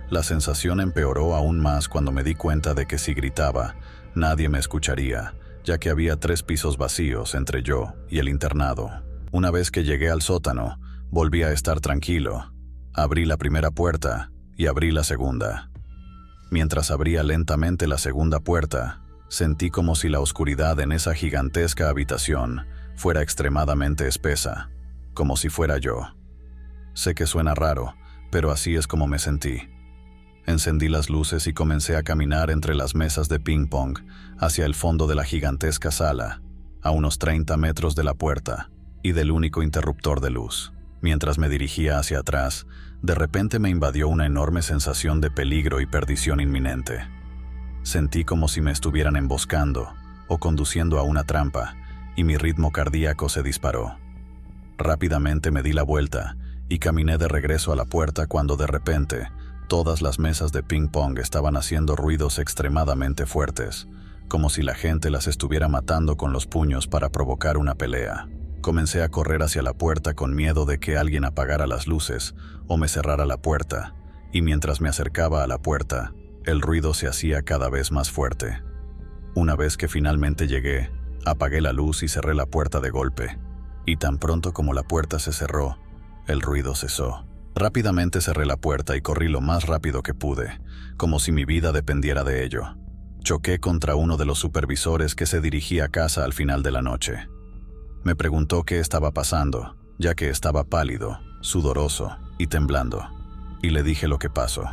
Speaker 1: La sensación empeoró aún más cuando me di cuenta de que si gritaba, nadie me escucharía, ya que había 3 pisos vacíos entre yo y el internado. Una vez que llegué al sótano, volví a estar tranquilo. Abrí la primera puerta y abrí la segunda. Mientras abría lentamente la segunda puerta, sentí como si la oscuridad en esa gigantesca habitación fuera extremadamente espesa, como si fuera yo. Sé que suena raro, pero así es como me sentí. Encendí las luces y comencé a caminar entre las mesas de ping-pong hacia el fondo de la gigantesca sala, a unos 30 metros de la puerta y del único interruptor de luz. Mientras me dirigía hacia atrás, de repente me invadió una enorme sensación de peligro y perdición inminente. Sentí como si me estuvieran emboscando o conduciendo a una trampa, y mi ritmo cardíaco se disparó. Rápidamente me di la vuelta y caminé de regreso a la puerta cuando de repente todas las mesas de ping-pong estaban haciendo ruidos extremadamente fuertes, como si la gente las estuviera matando con los puños para provocar una pelea. Comencé a correr hacia la puerta con miedo de que alguien apagara las luces o me cerrara la puerta, y mientras me acercaba a la puerta, el ruido se hacía cada vez más fuerte. Una vez que finalmente llegué, apagué la luz y cerré la puerta de golpe, y tan pronto como la puerta se cerró, el ruido cesó. Rápidamente cerré la puerta y corrí lo más rápido que pude, como si mi vida dependiera de ello. Choqué contra uno de los supervisores que se dirigía a casa al final de la noche. Me preguntó qué estaba pasando, ya que estaba pálido, sudoroso y temblando, y le dije lo que pasó.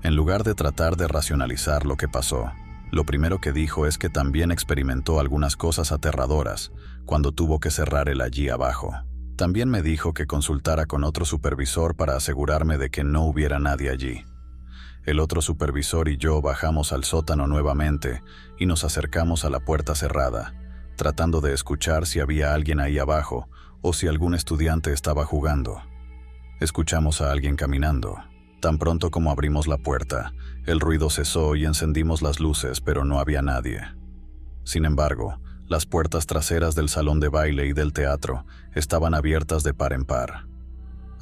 Speaker 1: En lugar de tratar de racionalizar lo que pasó, lo primero que dijo es que también experimentó algunas cosas aterradoras cuando tuvo que cerrar el allí abajo. También me dijo que consultara con otro supervisor para asegurarme de que no hubiera nadie allí. El otro supervisor y yo bajamos al sótano nuevamente y nos acercamos a la puerta cerrada, tratando de escuchar si había alguien ahí abajo o si algún estudiante estaba jugando. Escuchamos a alguien caminando. Tan pronto como abrimos la puerta, el ruido cesó y encendimos las luces, pero no había nadie. Sin embargo, las puertas traseras del salón de baile y del teatro estaban abiertas de par en par.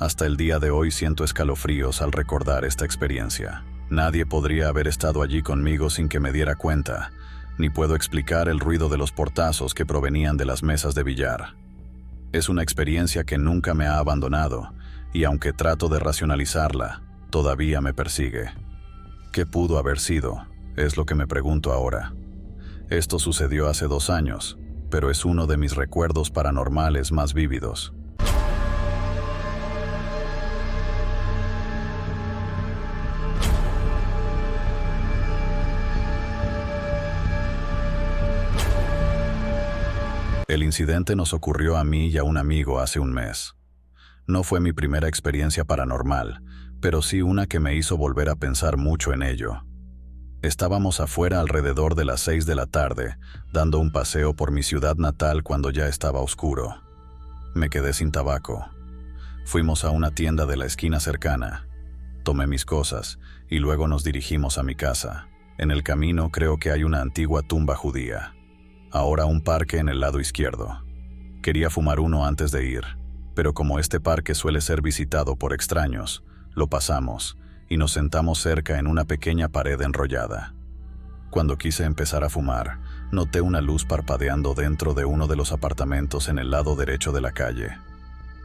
Speaker 1: Hasta el día de hoy siento escalofríos al recordar esta experiencia. Nadie podría haber estado allí conmigo sin que me diera cuenta, ni puedo explicar el ruido de los portazos que provenían de las mesas de billar. Es una experiencia que nunca me ha abandonado, y aunque trato de racionalizarla, todavía me persigue. ¿Qué pudo haber sido? Es lo que me pregunto ahora. Esto sucedió hace 2 años, pero es uno de mis recuerdos paranormales más vívidos. El incidente nos ocurrió a mí y a un amigo hace un mes. No fue mi primera experiencia paranormal, pero sí una que me hizo volver a pensar mucho en ello. Estábamos afuera alrededor de las 6 de la tarde, dando un paseo por mi ciudad natal cuando ya estaba oscuro. Me quedé sin tabaco. Fuimos a una tienda de la esquina cercana. Tomé mis cosas y luego nos dirigimos a mi casa. En el camino creo que hay una antigua tumba judía. Ahora un parque en el lado izquierdo. Quería fumar uno antes de ir, pero como este parque suele ser visitado por extraños, lo pasamos y nos sentamos cerca en una pequeña pared enrollada. Cuando quise empezar a fumar, noté una luz parpadeando dentro de uno de los apartamentos en el lado derecho de la calle.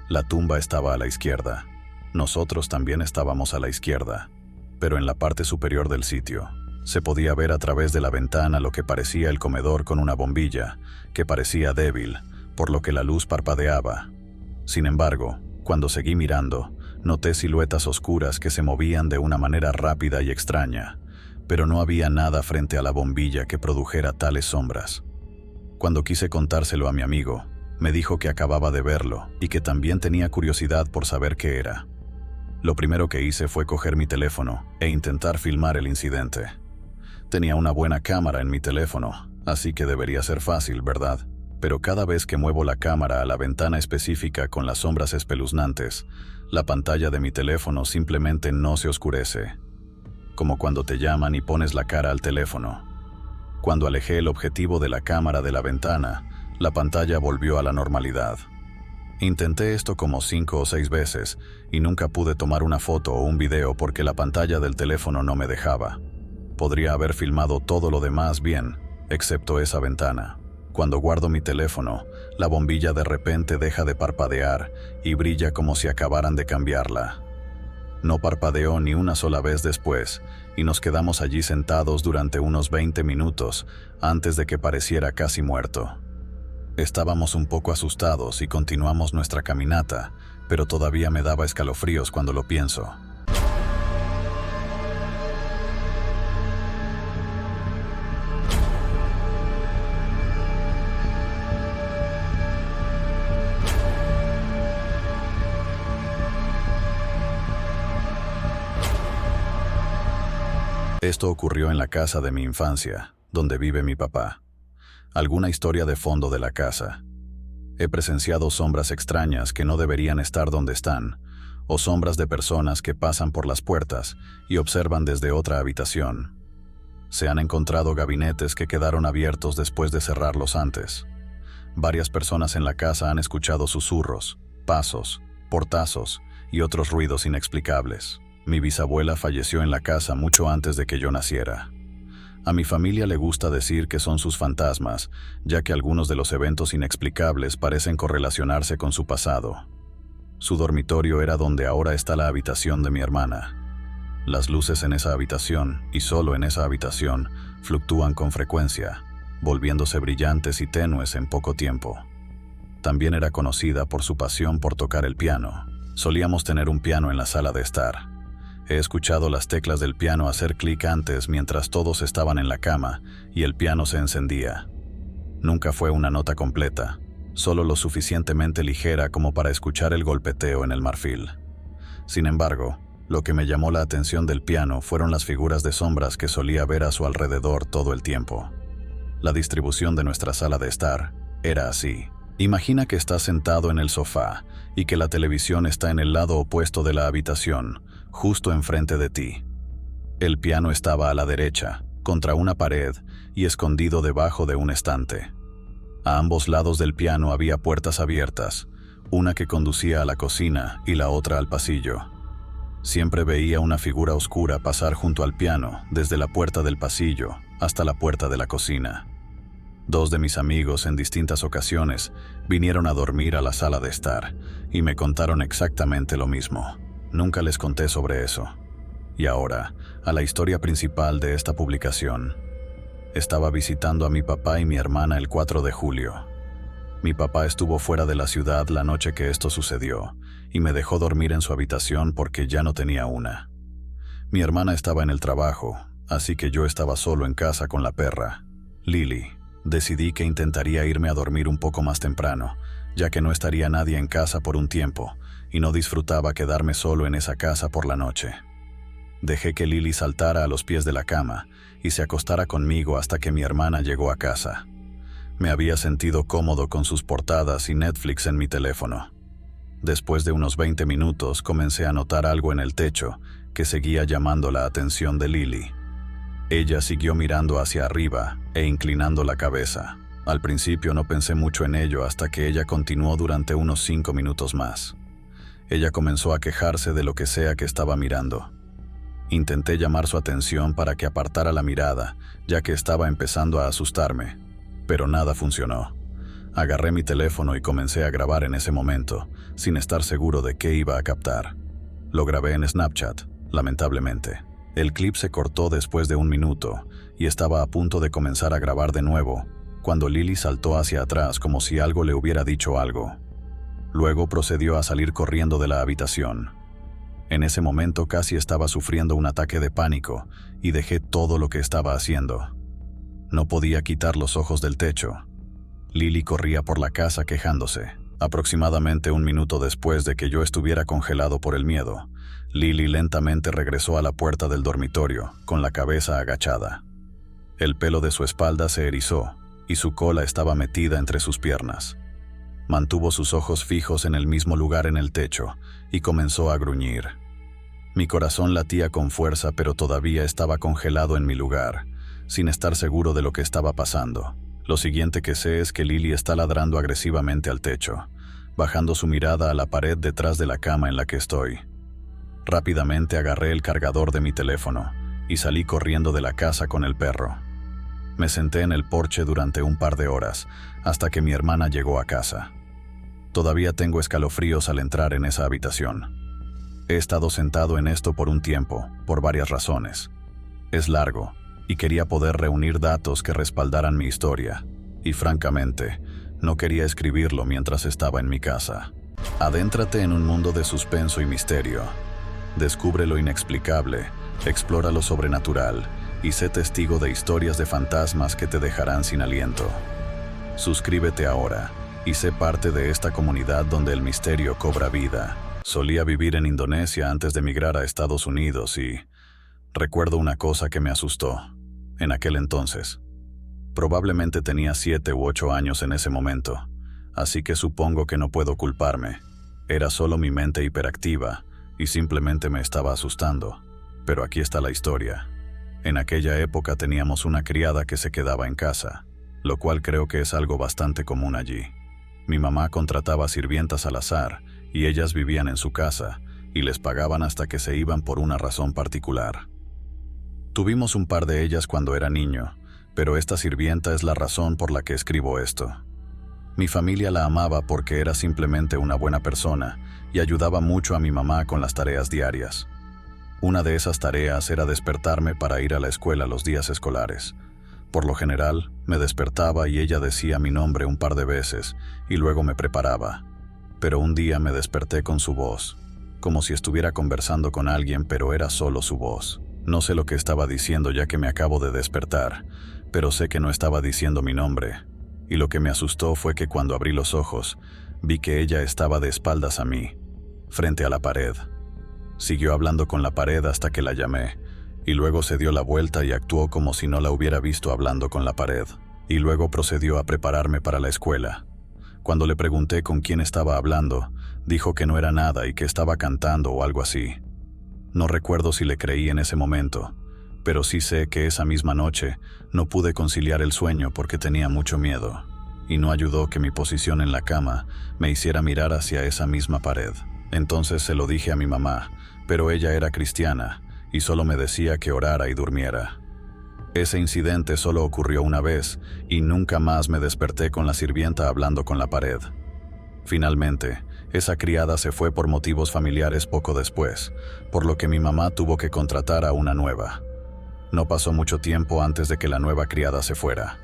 Speaker 1: La tumba estaba a la izquierda. Nosotros también estábamos a la izquierda, pero en la parte superior del sitio. Se podía ver a través de la ventana lo que parecía el comedor con una bombilla, que parecía débil, por lo que la luz parpadeaba. Sin embargo, cuando seguí mirando, noté siluetas oscuras que se movían de una manera rápida y extraña, pero no había nada frente a la bombilla que produjera tales sombras. Cuando quise contárselo a mi amigo, me dijo que acababa de verlo y que también tenía curiosidad por saber qué era. Lo primero que hice fue coger mi teléfono e intentar filmar el incidente. Tenía una buena cámara en mi teléfono, así que debería ser fácil, ¿verdad? Pero cada vez que muevo la cámara a la ventana específica con las sombras espeluznantes, la pantalla de mi teléfono simplemente no se oscurece. Como cuando te llaman y pones la cara al teléfono. Cuando alejé el objetivo de la cámara de la ventana, la pantalla volvió a la normalidad. Intenté esto como 5 o 6 veces y nunca pude tomar una foto o un video porque la pantalla del teléfono no me dejaba. Podría haber filmado todo lo demás bien, excepto esa ventana. Cuando guardo mi teléfono, la bombilla de repente deja de parpadear y brilla como si acabaran de cambiarla. No parpadeó ni una sola vez después, y nos quedamos allí sentados durante unos 20 minutos antes de que pareciera casi muerto. Estábamos un poco asustados y continuamos nuestra caminata, pero todavía me daba escalofríos cuando lo pienso. Esto ocurrió en la casa de mi infancia, donde vive mi papá. Alguna historia de fondo de la casa. He presenciado sombras extrañas que no deberían estar donde están, o sombras de personas que pasan por las puertas y observan desde otra habitación. Se han encontrado gabinetes que quedaron abiertos después de cerrarlos antes. Varias personas en la casa han escuchado susurros, pasos, portazos y otros ruidos inexplicables. Mi bisabuela falleció en la casa mucho antes de que yo naciera. A mi familia le gusta decir que son sus fantasmas, ya que algunos de los eventos inexplicables parecen correlacionarse con su pasado. Su dormitorio era donde ahora está la habitación de mi hermana. Las luces en esa habitación, y solo en esa habitación, fluctúan con frecuencia, volviéndose brillantes y tenues en poco tiempo. También era conocida por su pasión por tocar el piano. Solíamos tener un piano en la sala de estar. He escuchado las teclas del piano hacer clic antes mientras todos estaban en la cama y el piano se encendía. Nunca fue una nota completa, solo lo suficientemente ligera como para escuchar el golpeteo en el marfil. Sin embargo, lo que me llamó la atención del piano fueron las figuras de sombras que solía ver a su alrededor todo el tiempo. La distribución de nuestra sala de estar era así. Imagina que estás sentado en el sofá y que la televisión está en el lado opuesto de la habitación, justo enfrente de ti. El piano estaba a la derecha, contra una pared y escondido debajo de un estante. A ambos lados del piano había puertas abiertas, una que conducía a la cocina y la otra al pasillo. Siempre veía una figura oscura pasar junto al piano, desde la puerta del pasillo hasta la puerta de la cocina. 2 de mis amigos en distintas ocasiones vinieron a dormir a la sala de estar y me contaron exactamente lo mismo. Nunca les conté sobre eso. Y ahora, a la historia principal de esta publicación. Estaba visitando a mi papá y mi hermana el 4 de julio. Mi papá estuvo fuera de la ciudad la noche que esto sucedió y me dejó dormir en su habitación porque ya no tenía una. Mi hermana estaba en el trabajo, así que yo estaba solo en casa con la perra, Lily. Decidí que intentaría irme a dormir un poco más temprano, ya que no estaría nadie en casa por un tiempo y no disfrutaba quedarme solo en esa casa por la noche. Dejé que Lily saltara a los pies de la cama y se acostara conmigo hasta que mi hermana llegó a casa. Me había sentido cómodo con sus portadas y Netflix en mi teléfono. Después de unos 20 minutos comencé a notar algo en el techo que seguía llamando la atención de Lily. Ella siguió mirando hacia arriba e inclinando la cabeza. Al principio no pensé mucho en ello hasta que ella continuó durante unos 5 minutos más. Ella comenzó a quejarse de lo que sea que estaba mirando. Intenté llamar su atención para que apartara la mirada, ya que estaba empezando a asustarme, pero nada funcionó. Agarré mi teléfono y comencé a grabar en ese momento, sin estar seguro de qué iba a captar. Lo grabé en Snapchat, lamentablemente. El clip se cortó después de 1 minuto y estaba a punto de comenzar a grabar de nuevo, cuando Lily saltó hacia atrás como si algo le hubiera dicho algo. Luego procedió a salir corriendo de la habitación. En ese momento casi estaba sufriendo un ataque de pánico y dejé todo lo que estaba haciendo. No podía quitar los ojos del techo. Lily corría por la casa quejándose. Aproximadamente 1 minuto después de que yo estuviera congelado por el miedo, Lily lentamente regresó a la puerta del dormitorio, con la cabeza agachada. El pelo de su espalda se erizó y su cola estaba metida entre sus piernas. Mantuvo sus ojos fijos en el mismo lugar en el techo y comenzó a gruñir. Mi corazón latía con fuerza, pero todavía estaba congelado en mi lugar, sin estar seguro de lo que estaba pasando. Lo siguiente que sé es que Lily está ladrando agresivamente al techo, bajando su mirada a la pared detrás de la cama en la que estoy. Rápidamente agarré el cargador de mi teléfono y salí corriendo de la casa con el perro. Me senté en el porche durante un par de horas, hasta que mi hermana llegó a casa. Todavía tengo escalofríos al entrar en esa habitación. He estado sentado en esto por un tiempo, por varias razones. Es largo, y quería poder reunir datos que respaldaran mi historia, y francamente, no quería escribirlo mientras estaba en mi casa. Adéntrate en un mundo de suspenso y misterio. Descubre lo inexplicable, explora lo sobrenatural y sé testigo de historias de fantasmas que te dejarán sin aliento. Suscríbete ahora y sé parte de esta comunidad donde el misterio cobra vida. Solía vivir en Indonesia antes de emigrar a Estados Unidos y recuerdo una cosa que me asustó. En aquel entonces, probablemente tenía 7 u 8 años en ese momento, así que supongo que no puedo culparme. Era solo mi mente hiperactiva y simplemente me estaba asustando. Pero aquí está la historia. En aquella época teníamos una criada que se quedaba en casa, lo cual creo que es algo bastante común allí. Mi mamá contrataba sirvientas al azar y ellas vivían en su casa y les pagaban hasta que se iban por una razón particular. Tuvimos un par de ellas cuando era niño, pero esta sirvienta es la razón por la que escribo esto. Mi familia la amaba porque era simplemente una buena persona y ayudaba mucho a mi mamá con las tareas diarias. Una de esas tareas era despertarme para ir a la escuela los días escolares. Por lo general, me despertaba y ella decía mi nombre un par de veces y luego me preparaba. Pero un día me desperté con su voz, como si estuviera conversando con alguien, pero era solo su voz. No sé lo que estaba diciendo ya que me acabo de despertar, pero sé que no estaba diciendo mi nombre. Y lo que me asustó fue que cuando abrí los ojos, vi que ella estaba de espaldas a mí, frente a la pared. Siguió hablando con la pared hasta que la llamé, y luego se dio la vuelta y actuó como si no la hubiera visto hablando con la pared. Y luego procedió a prepararme para la escuela. Cuando le pregunté con quién estaba hablando, dijo que no era nada y que estaba cantando o algo así. No recuerdo si le creí en ese momento, pero sí sé que esa misma noche no pude conciliar el sueño porque tenía mucho miedo, y no ayudó que mi posición en la cama me hiciera mirar hacia esa misma pared. Entonces se lo dije a mi mamá, pero ella era cristiana y solo me decía que orara y durmiera. Ese incidente solo ocurrió una vez y nunca más me desperté con la sirvienta hablando con la pared. Finalmente, esa criada se fue por motivos familiares poco después, por lo que mi mamá tuvo que contratar a una nueva. No pasó mucho tiempo antes de que la nueva criada se fuera.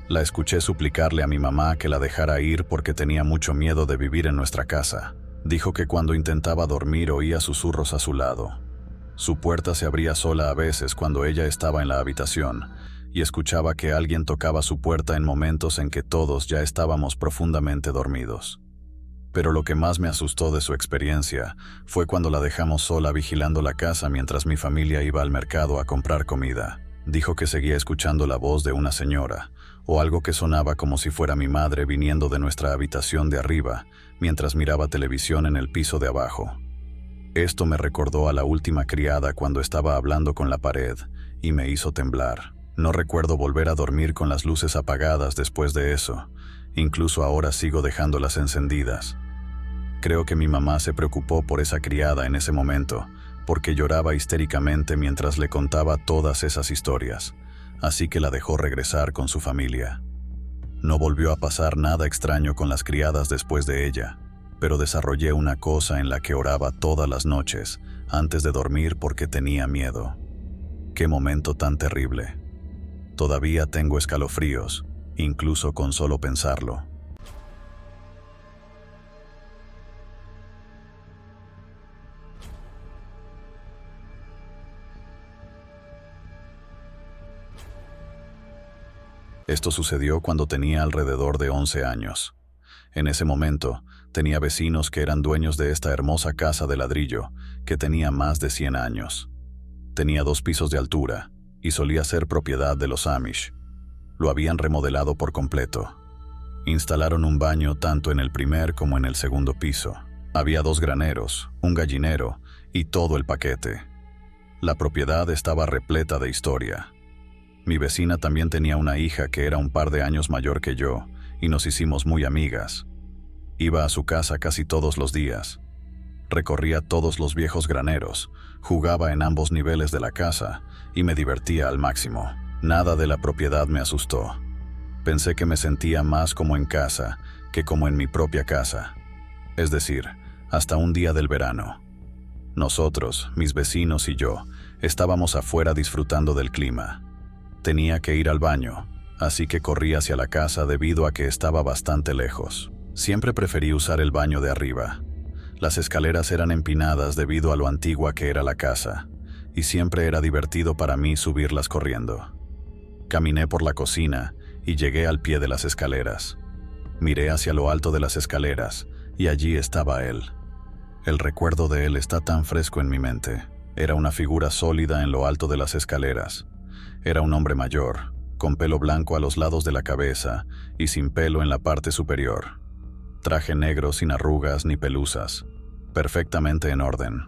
Speaker 1: La escuché suplicarle a mi mamá que la dejara ir porque tenía mucho miedo de vivir en nuestra casa. Dijo que cuando intentaba dormir oía susurros a su lado. Su puerta se abría sola a veces cuando ella estaba en la habitación, y escuchaba que alguien tocaba su puerta en momentos en que todos ya estábamos profundamente dormidos. Pero lo que más me asustó de su experiencia fue cuando la dejamos sola vigilando la casa mientras mi familia iba al mercado a comprar comida. Dijo que seguía escuchando la voz de una señora, o algo que sonaba como si fuera mi madre viniendo de nuestra habitación de arriba, mientras miraba televisión en el piso de abajo. Esto me recordó a la última criada cuando estaba hablando con la pared, y me hizo temblar. No recuerdo volver a dormir con las luces apagadas después de eso. Incluso ahora sigo dejándolas encendidas. Creo que mi mamá se preocupó por esa criada en ese momento, porque lloraba histéricamente mientras le contaba todas esas historias, así que la dejó regresar con su familia. No volvió a pasar nada extraño con las criadas después de ella, pero desarrollé una cosa en la que oraba todas las noches antes de dormir porque tenía miedo. ¡Qué momento tan terrible! Todavía tengo escalofríos, incluso con solo pensarlo. Esto sucedió cuando tenía alrededor de 11 años. En ese momento, tenía vecinos que eran dueños de esta hermosa casa de ladrillo, que tenía más de 100 años. Tenía 2 pisos de altura, y solía ser propiedad de los Amish. Lo habían remodelado por completo. Instalaron un baño tanto en el primer como en el segundo piso. Había 2 graneros, un gallinero y todo el paquete. La propiedad estaba repleta de historia. Mi vecina también tenía una hija que era un par de años mayor que yo, y nos hicimos muy amigas. Iba a su casa casi todos los días. Recorría todos los viejos graneros, jugaba en ambos niveles de la casa y me divertía al máximo. Nada de la propiedad me asustó. Pensé que me sentía más como en casa que como en mi propia casa. Es decir, hasta un día del verano. Nosotros, mis vecinos y yo, estábamos afuera disfrutando del clima. Tenía que ir al baño, así que corrí hacia la casa debido a que estaba bastante lejos. Siempre preferí usar el baño de arriba. Las escaleras eran empinadas debido a lo antigua que era la casa, y siempre era divertido para mí subirlas corriendo. Caminé por la cocina y llegué al pie de las escaleras. Miré hacia lo alto de las escaleras, y allí estaba él. El recuerdo de él está tan fresco en mi mente. Era una figura sólida en lo alto de las escaleras. Era un hombre mayor, con pelo blanco a los lados de la cabeza y sin pelo en la parte superior. Traje negro sin arrugas ni pelusas, perfectamente en orden.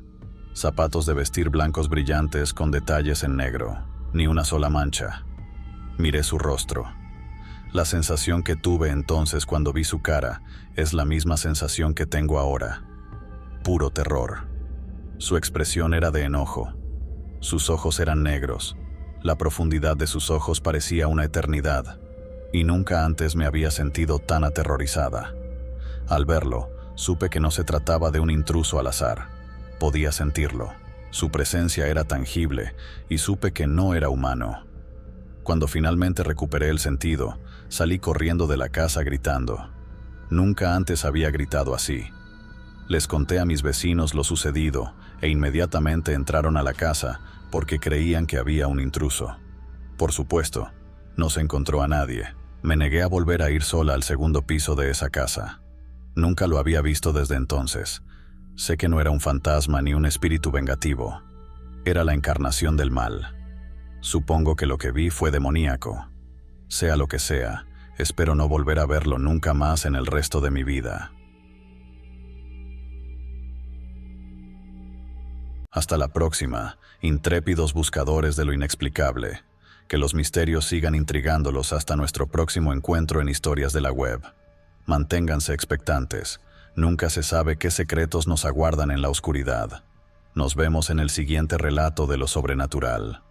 Speaker 1: Zapatos de vestir blancos brillantes con detalles en negro, ni una sola mancha. Miré su rostro. La sensación que tuve entonces cuando vi su cara es la misma sensación que tengo ahora. Puro terror. Su expresión era de enojo. Sus ojos eran negros. La profundidad de sus ojos parecía una eternidad, y nunca antes me había sentido tan aterrorizada. Al verlo, supe que no se trataba de un intruso al azar. Podía sentirlo. Su presencia era tangible, y supe que no era humano. Cuando finalmente recuperé el sentido, salí corriendo de la casa gritando. Nunca antes había gritado así. Les conté a mis vecinos lo sucedido, e inmediatamente entraron a la casa porque creían que había un intruso. Por supuesto, no se encontró a nadie. Me negué a volver a ir sola al segundo piso de esa casa. Nunca lo había visto desde entonces. Sé que no era un fantasma ni un espíritu vengativo. Era la encarnación del mal. Supongo que lo que vi fue demoníaco. Sea lo que sea, Espero no volver a verlo nunca más en el resto de mi vida. Hasta la próxima, intrépidos buscadores de lo inexplicable. Que los misterios sigan intrigándolos hasta nuestro próximo encuentro en Historias de la Web. Manténganse expectantes. Nunca se sabe qué secretos nos aguardan en la oscuridad. Nos vemos en el siguiente relato de lo sobrenatural.